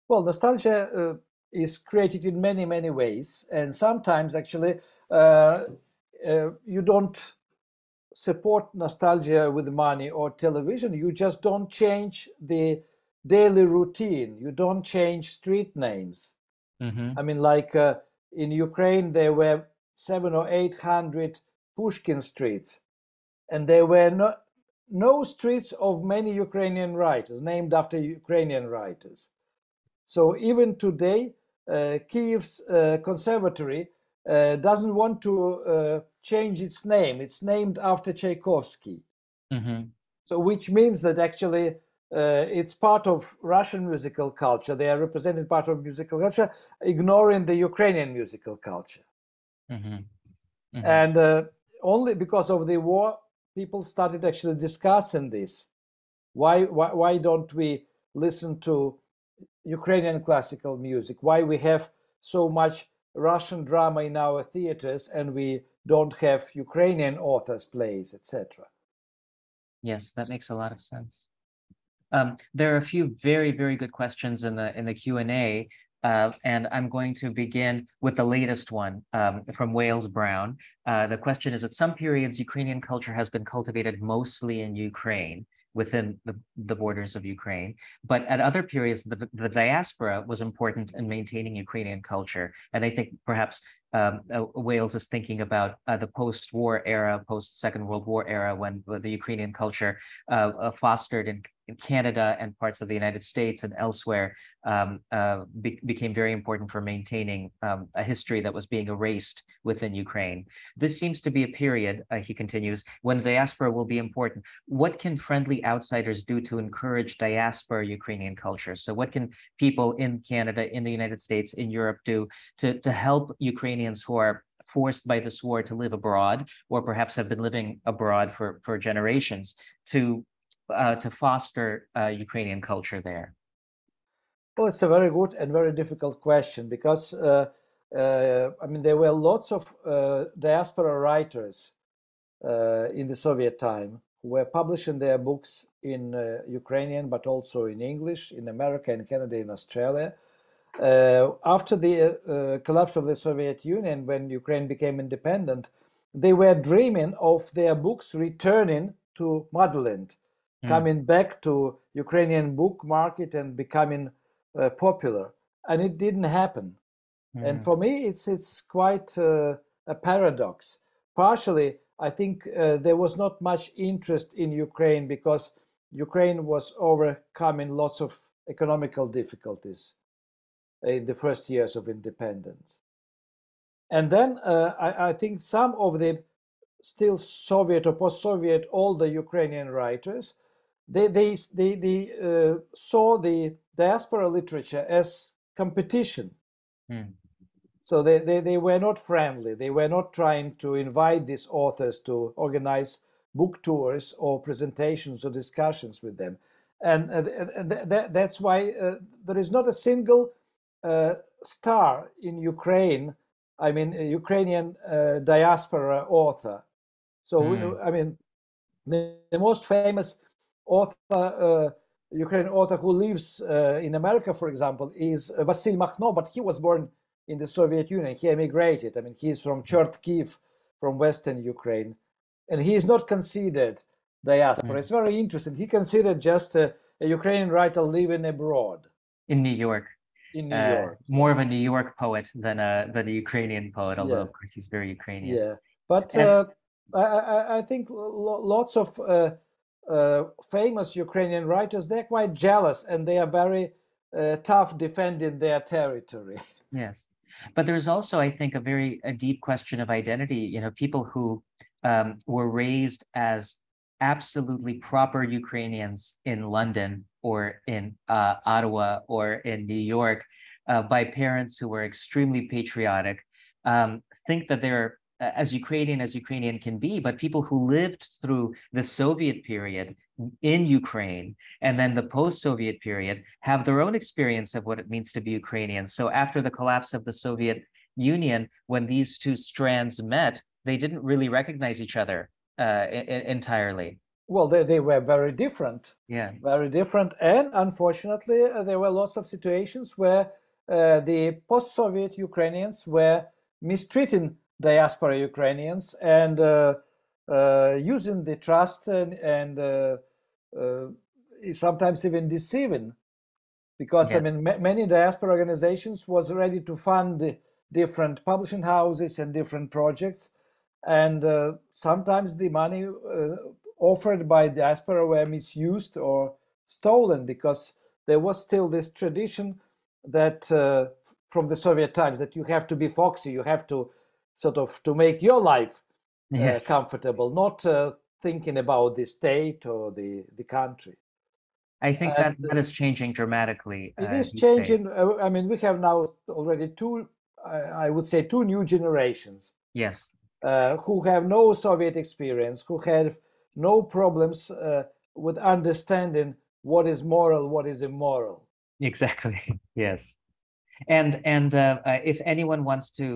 Well, nostalgia is created in many, many ways. And sometimes actually you don't support nostalgia with money or television. You just don't change the daily routine. You don't change street names. I mean, like in Ukraine, there were 700 or 800 Pushkin streets. And there were no streets of many Ukrainian writers named after Ukrainian writers. So even today, Kyiv's conservatory doesn't want to change its name. It's named after Tchaikovsky. So which means that actually it's part of Russian musical culture. They are represented part of musical culture, ignoring the Ukrainian musical culture. And only because of the war, people started actually discussing this. Why don't we listen to Ukrainian classical music? Why we have so much Russian drama in our theaters and we don't have Ukrainian authors' plays, etc.? Yes, that makes a lot of sense. There are a few very, very good questions in the Q&A, and I'm going to begin with the latest one from Wales Brown. The question is, at some periods, Ukrainian culture has been cultivated mostly in Ukraine, within the borders of Ukraine. But at other periods, the diaspora was important in maintaining Ukrainian culture. And I think perhaps Wales is thinking about the post-war era, post-Second World War era, when the Ukrainian culture fostered in Canada and parts of the United States and elsewhere became very important for maintaining a history that was being erased within Ukraine. This seems to be a period, he continues, when diaspora will be important. What can friendly outsiders do to encourage diaspora Ukrainian culture? So what can people in Canada, in the United States, in Europe do to help Ukrainians who are forced by this war to live abroad, or perhaps have been living abroad for generations, to foster Ukrainian culture there? Well, it's a very good and very difficult question, because I mean, there were lots of diaspora writers in the Soviet time who were publishing their books in Ukrainian, but also in English, in America, in Canada, in Australia. After the collapse of the Soviet Union, when Ukraine became independent, they were dreaming of their books returning to motherland, coming back to Ukrainian book market and becoming popular. And it didn't happen. And for me, it's quite a paradox. Partially, I think there was not much interest in Ukraine because Ukraine was overcoming lots of economical difficulties in the first years of independence. And then I think some of the still Soviet or post-Soviet older Ukrainian writers, they saw the diaspora literature as competition. So they were not friendly. They were not trying to invite these authors to organize book tours or presentations or discussions with them. And that's why there is not a single star in Ukraine, I mean, a Ukrainian diaspora author. So, I mean, the most famous author Ukrainian author who lives in America, for example, is Vasyl Makhno, but he was born in the Soviet Union. He emigrated. I mean, he's from Kyiv, from Western Ukraine, and he is not considered diaspora. It's very interesting. He considered just a Ukrainian writer living abroad. In New York. In New York. More of a New York poet than a Ukrainian poet, although of course he's very Ukrainian. Yeah, but I think lots of famous Ukrainian writers, they're quite jealous and they are very tough defending their territory. Yes, but there's also, I think, a deep question of identity. You know, people who were raised as absolutely proper Ukrainians in London or in Ottawa or in New York by parents who were extremely patriotic, think that they're as Ukrainian can be, but people who lived through the Soviet period in Ukraine and then the post-Soviet period have their own experience of what it means to be Ukrainian. So after the collapse of the Soviet Union, when these two strands met, they didn't really recognize each other entirely. Well, they were very different. Yeah. Very different. And unfortunately, there were lots of situations where the post-Soviet Ukrainians were mistreating diaspora Ukrainians and using the trust and sometimes even deceiving. Because, I mean, many diaspora organizations was ready to fund different publishing houses and different projects. And sometimes the money offered by diaspora were misused or stolen because there was still this tradition that from the Soviet times that you have to be foxy, you have to sort of to make your life comfortable, not thinking about the state or the country. I think that is changing dramatically. It is changing. I mean, we have now already I would say two new generations. Yes. Who have no Soviet experience, who have no problems with understanding what is moral, what is immoral. Exactly. Yes. And if anyone wants to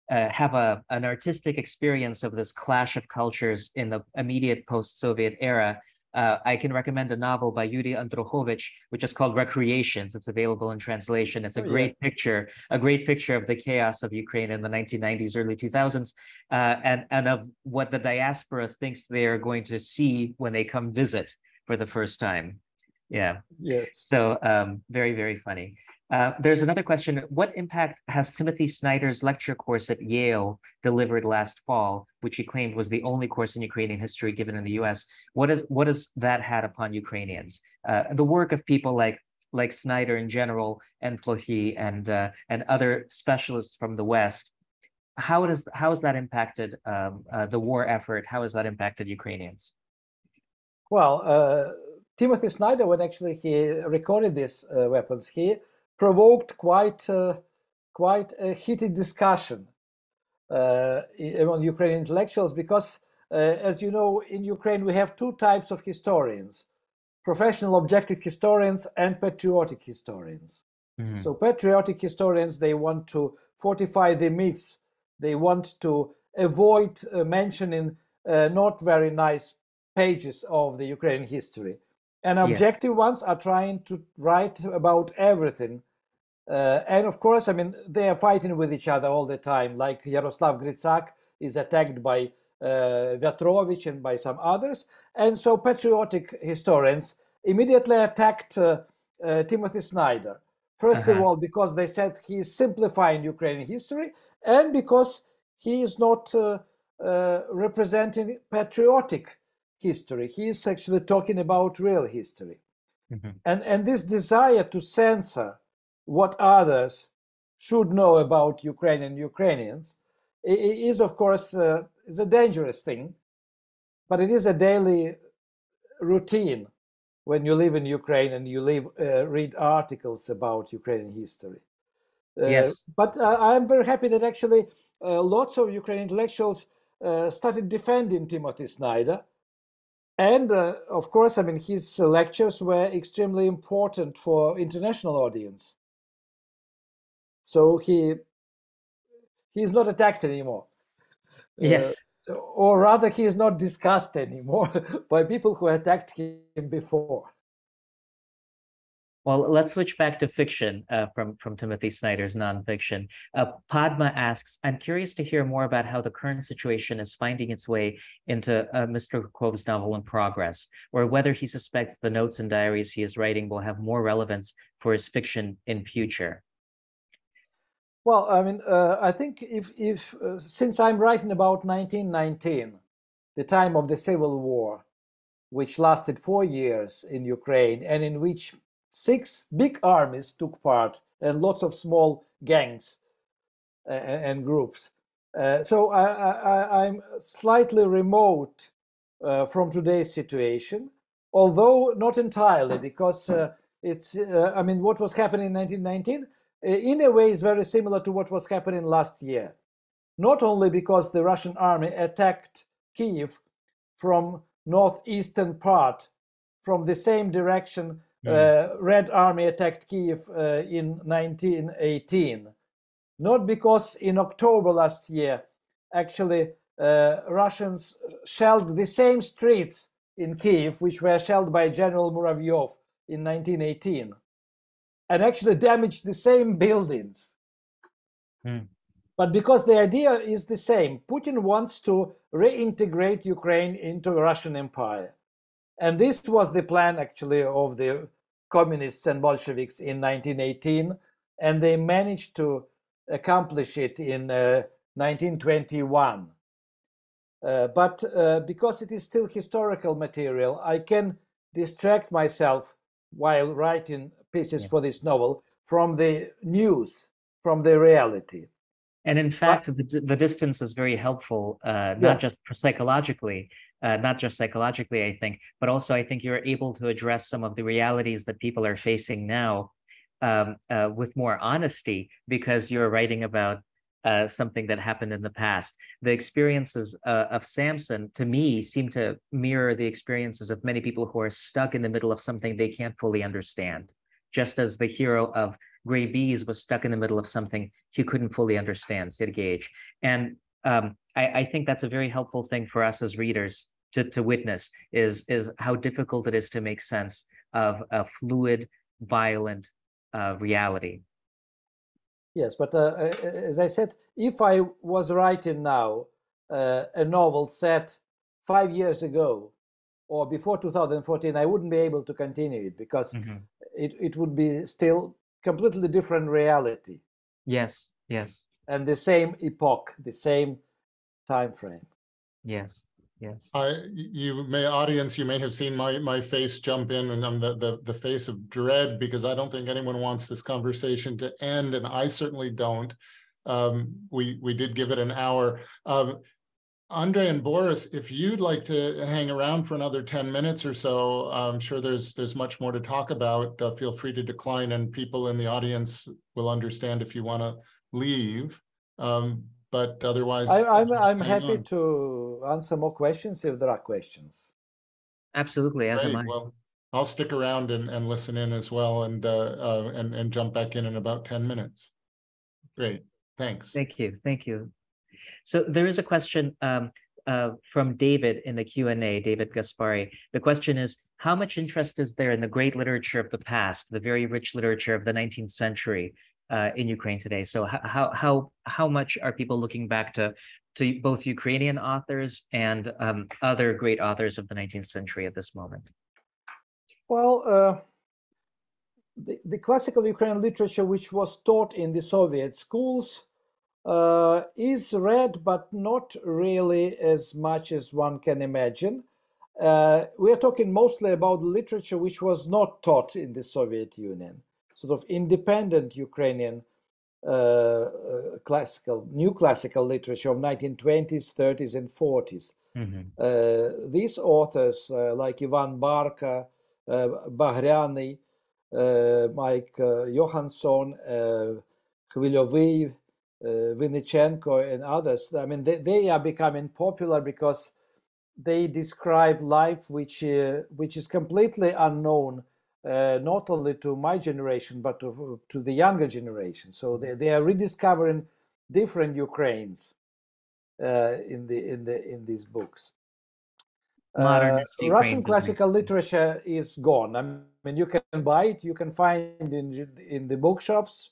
have an artistic experience of this clash of cultures in the immediate post-Soviet era, I can recommend a novel by Yuri Androchovich, which is called Recreations. It's available in translation. It's a great picture of the chaos of Ukraine in the 1990s, early 2000s, and of what the diaspora thinks they are going to see when they come visit for the first time. Yeah. Yes. So very, very funny. There's another question. What impact has Timothy Snyder's lecture course at Yale delivered last fall, which he claimed was the only course in Ukrainian history given in the US? What has that had upon Ukrainians? The work of people like Snyder in general and Plochy and other specialists from the West. How has that impacted the war effort? How has that impacted Ukrainians? Well, Timothy Snyder, when actually he recorded these weapons, he provoked quite a heated discussion among Ukrainian intellectuals because, as you know, in Ukraine we have two types of historians: professional objective historians and patriotic historians. Mm-hmm. So patriotic historians, they want to fortify the myths. They want to avoid mentioning not very nice pages of the Ukrainian history. And objective ones are trying to write about everything. And of course, I mean, they are fighting with each other all the time. Like Yaroslav Gritsak is attacked by Vyatrovich and by some others. And so patriotic historians immediately attacked Timothy Snyder. First of all, because they said he is simplifying Ukrainian history, and because he is not representing patriotic history. He is actually talking about real history. Mm-hmm. And this desire to censor what others should know about Ukrainians is, of course, is a dangerous thing, but it is a daily routine when you live in Ukraine and you read articles about Ukrainian history. Yes. But I'm very happy that actually lots of Ukrainian intellectuals started defending Timothy Snyder. And of course, I mean, his lectures were extremely important for international audience. So he is not attacked anymore. Yes. Or rather, he is not discussed anymore by people who attacked him before. Well, let's switch back to fiction from Timothy Snyder's nonfiction. Padma asks, I'm curious to hear more about how the current situation is finding its way into Mr. Kurkov's novel in progress, or whether he suspects the notes and diaries he is writing will have more relevance for his fiction in future. Well, I mean, I think if since I'm writing about 1919, the time of the Civil War, which lasted 4 years in Ukraine, and in which 6 big armies took part and lots of small gangs and groups. So I'm slightly remote from today's situation, although not entirely, because it's, I mean, what was happening in 1919, in a way is very similar to what was happening last year. Not only because the Russian army attacked Kyiv from northeastern part, from the same direction Red Army attacked Kyiv in 1918. Not because in October last year, actually, Russians shelled the same streets in Kyiv, which were shelled by General Muravyov in 1918, and actually damaged the same buildings. But because the idea is the same, Putin wants to reintegrate Ukraine into the Russian Empire. And this was the plan, actually, of the communists and Bolsheviks in 1918, and they managed to accomplish it in 1921. But because it is still historical material, I can distract myself while writing pieces for this novel from the news, from the reality. And in fact, the distance is very helpful, not just psychologically, I think, but also I think you're able to address some of the realities that people are facing now with more honesty, because you're writing about something that happened in the past. The experiences of Samson, to me, seem to mirror the experiences of many people who are stuck in the middle of something they can't fully understand, just as the hero of Grey Bees was stuck in the middle of something he couldn't fully understand, Sid Gage. And I think that's a very helpful thing for us as readers to witness, is how difficult it is to make sense of a fluid, violent reality. Yes, but as I said, if I was writing now a novel set 5 years ago or before 2014, I wouldn't be able to continue it, because it would be still completely different reality. Yes, yes. And the same epoch, the same time frame. Yes, yes. You may have seen my face jump in, and I'm the face of dread, because I don't think anyone wants this conversation to end, and I certainly don't. We did give it an hour. Andrey and Boris, if you'd like to hang around for another 10 minutes or so, I'm sure there's much more to talk about. Feel free to decline, and people in the audience will understand if you want to leave. But otherwise, I'm happy to answer more questions if there are questions. Absolutely, as am I. Well, I'll stick around and listen in as well, and jump back in about 10 minutes. Great, thanks. Thank you, thank you. So there is a question from David in the Q&A, David Gaspari. The question is, how much interest is there in the great literature of the past, the very rich literature of the 19th century in Ukraine today? So how much are people looking back to both Ukrainian authors and other great authors of the 19th century at this moment? Well, the classical Ukrainian literature, which was taught in the Soviet schools, is read, but not really as much as one can imagine. We are talking mostly about literature which was not taught in the Soviet Union, sort of independent Ukrainian new classical literature of 1920s, 30s, and 40s. These authors, like Ivan Barka, Bagriany, Mike Johansson, Khvylovy, Vinichenko, and others, I mean, they are becoming popular because they describe life which is completely unknown, not only to my generation but to the younger generation. So they are rediscovering different Ukraines in these books. Modernist Russian Ukraine does make classical literature is gone. I mean, you can buy it, you can find in the bookshops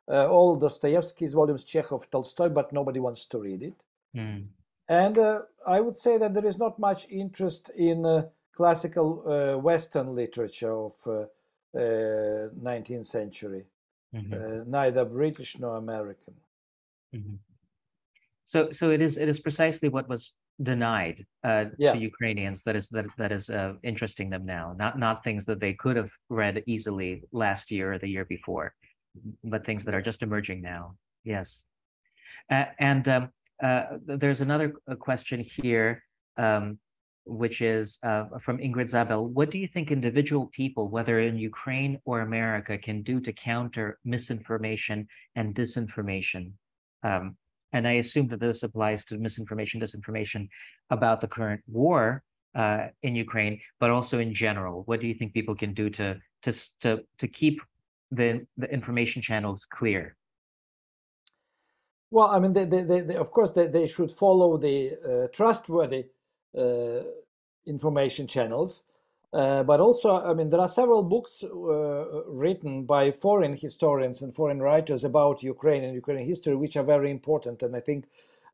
all Dostoevsky's volumes, Chekhov, Tolstoy, but nobody wants to read it. Mm. And I would say that there is not much interest in classical Western literature of 19th century, neither British nor American. So it is precisely what was denied to Ukrainians that is interesting them now. Not things that they could have read easily last year or the year before, but things that are just emerging now. Yes, and there's another question here, which is from Ingrid Zabel. What do you think individual people, whether in Ukraine or America, can do to counter misinformation and disinformation? And I assume that this applies to misinformation, disinformation about the current war in Ukraine, but also in general. What do you think people can do to keep the information channels clear? Well, I mean, they of course, they should follow the trustworthy information channels. But also, I mean, there are several books written by foreign historians and foreign writers about Ukraine and Ukrainian history, which are very important. And I think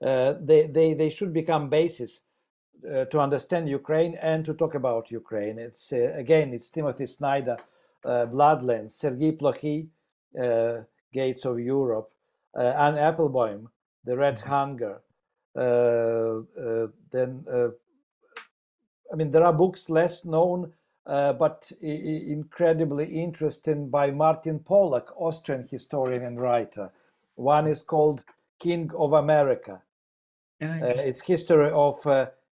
they should become basis to understand Ukraine and to talk about Ukraine. It's again, it's Timothy Snyder, Bloodlands, Sergei Plokhy, Gates of Europe, Anne Applebaum, The Red Hunger. Then I mean, there are books less known, but incredibly interesting by Martin Pollack, Austrian historian and writer. One is called King of America. It's history of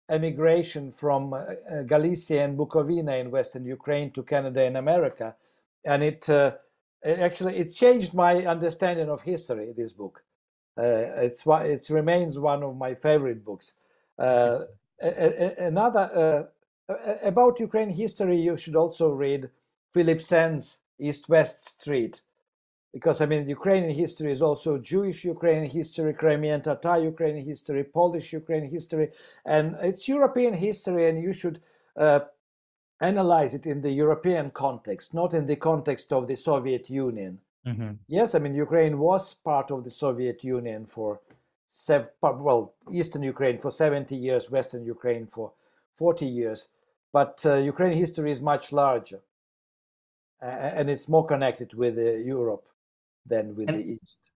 emigration from Galicia and Bukovina in Western Ukraine to Canada and America. And it changed my understanding of history, this book. It remains one of my favorite books. Another about Ukraine history, you should also read Philip Senn's East-West Street, because I mean, Ukrainian history is also Jewish Ukrainian history, Crimean Tatar Ukrainian history, Polish Ukrainian history, and it's European history, and you should analyze it in the European context, not in the context of the Soviet Union. Yes, I mean, Ukraine was part of the Soviet Union for Eastern Ukraine for 70 years, Western Ukraine for 40 years. But Ukrainian history is much larger, and it's more connected with Europe than with the East.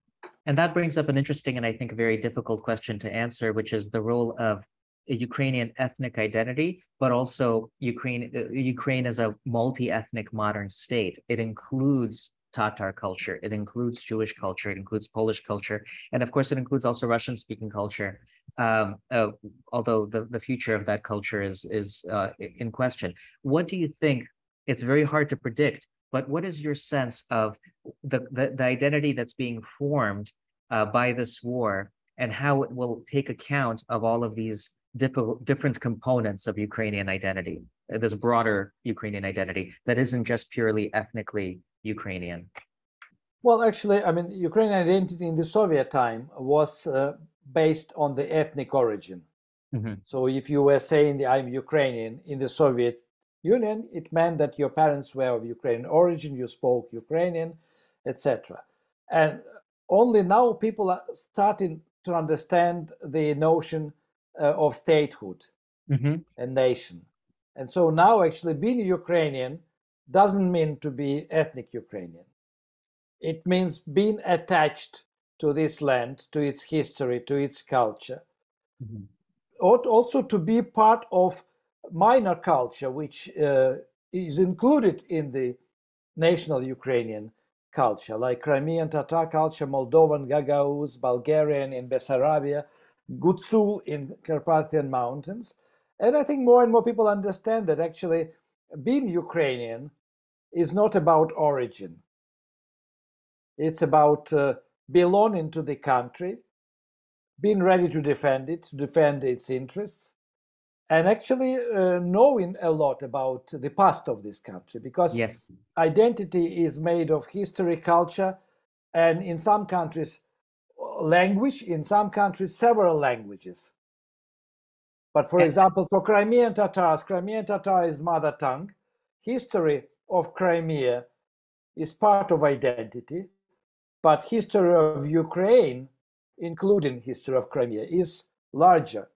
And that brings up an interesting and I think a very difficult question to answer, which is the role of Ukrainian ethnic identity, but also Ukraine as a multi-ethnic modern state. It includes Tatar culture, it includes Jewish culture, it includes Polish culture, and of course it includes also Russian-speaking culture, although the future of that culture is in question. What do you think? It's very hard to predict, but what is your sense of the identity that's being formed by this war, and how it will take account of all of these different components of Ukrainian identity, this broader Ukrainian identity that isn't just purely ethnically Ukrainian? Well, actually, I mean, Ukrainian identity in the Soviet time was based on the ethnic origin. So if you were saying I'm Ukrainian in the Soviet Union, it meant that your parents were of Ukrainian origin, you spoke Ukrainian, etc. And only now people are starting to understand the notion of statehood and nation. And so now actually being Ukrainian doesn't mean to be ethnic Ukrainian. It means being attached to this land, to its history, to its culture. Also to be part of minor culture, which is included in the national Ukrainian culture, like Crimean Tatar culture, Moldovan, Gagauz, Bulgarian in Bessarabia, Gutsul in Carpathian Mountains. And I think more and more people understand that actually being Ukrainian is not about origin. It's about belonging to the country, being ready to defend it, to defend its interests, and actually knowing a lot about the past of this country, because identity is made of history, culture, and in some countries, language, in some countries, several languages. But for example, for Crimean Tatars, Crimean Tatar is mother tongue. History of Crimea is part of identity, but history of Ukraine, including history of Crimea, is larger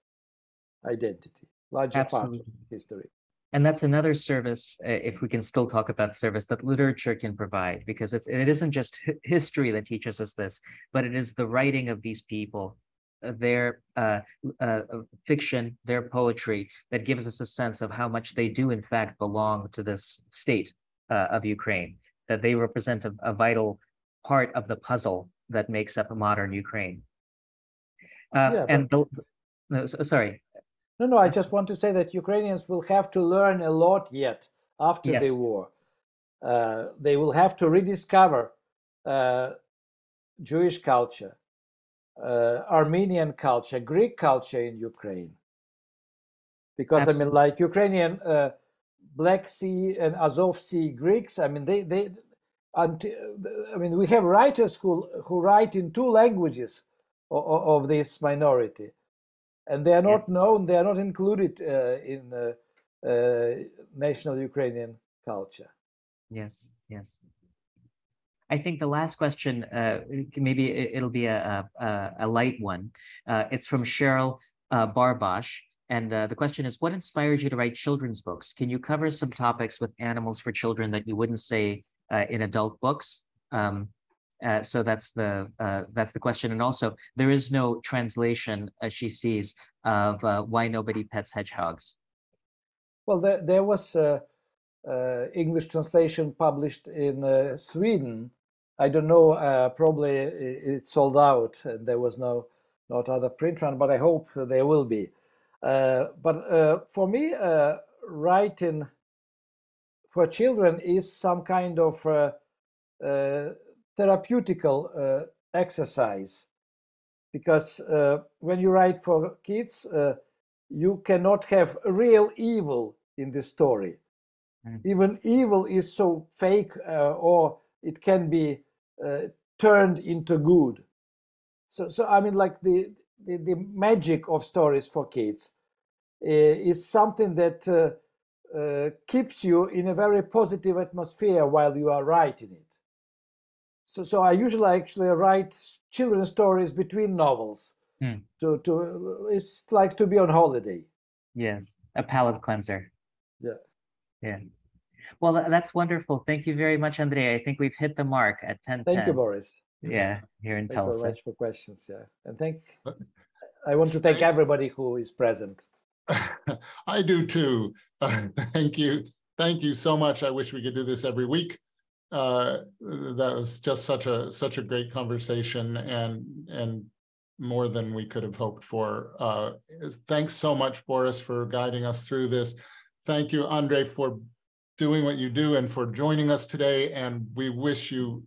identity, larger part of history. And that's another service, if we can still talk about service, that literature can provide, because it isn't just history that teaches us this, but it is the writing of these people, their fiction, their poetry, that gives us a sense of how much they do in fact belong to this state of Ukraine, that they represent a vital part of the puzzle that makes up a modern Ukraine. Sorry. No, I just want to say that Ukrainians will have to learn a lot yet after the war. They will have to rediscover Jewish culture, Armenian culture, Greek culture in Ukraine. Because I mean, like Ukrainian Black Sea and Azov Sea Greeks, I mean, we have writers who write in 2 languages of this minority. And they are not known, they are not included in national Ukrainian culture. Yes. I think the last question, maybe it'll be a light one. It's from Cheryl Barbosh. And the question is, what inspired you to write children's books? Can you cover some topics with animals for children that you wouldn't say in adult books? So that's the question. And also, there is no translation, as she sees, of Why Nobody Pets Hedgehogs. Well, there was English translation published in Sweden. I don't know, probably it sold out and there was not other print run, but I hope there will be. But for me, writing for children is some kind of therapeutical exercise, because when you write for kids, you cannot have real evil in the story. Even evil is so fake, or it can be turned into good. So I mean, like the magic of stories for kids is something that keeps you in a very positive atmosphere while you are writing it. So I usually actually write children's stories between novels. It's like to be on holiday. Yes, a palate cleanser. Yeah. Well, that's wonderful. Thank you very much, Andrei. I think we've hit the mark at 10:10. Thank you, Boris. Yeah, here in Tulsa. Thank you very much for questions. Yeah, and I want to thank everybody who is present. I do too. Thank you so much. I wish we could do this every week. That was just such a great conversation, and more than we could have hoped for. Thanks so much, Boris, for guiding us through this. Thank you, Andrei, for doing what you do and for joining us today. And we wish you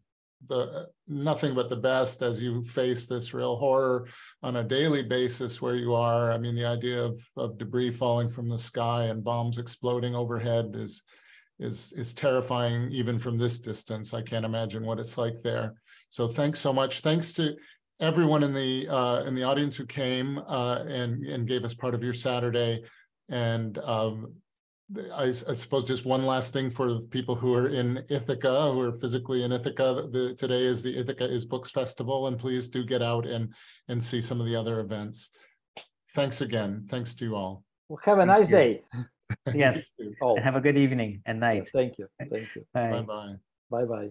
nothing but the best as you face this real horror on a daily basis where you are. I mean, the idea of debris falling from the sky and bombs exploding overhead is terrifying even from this distance. I can't imagine what it's like there. So thanks so much. Thanks to everyone in the audience who came and gave us part of your Saturday. And I suppose just one last thing for people who are in Ithaca, who are physically in Ithaca. Today is the Ithaca is Books Festival, and please do get out and see some of the other events. Thanks again. Thanks to you all. Well, have a nice day. Yes. Have a good evening and night. Thank you. Bye. Bye-bye. Bye-bye.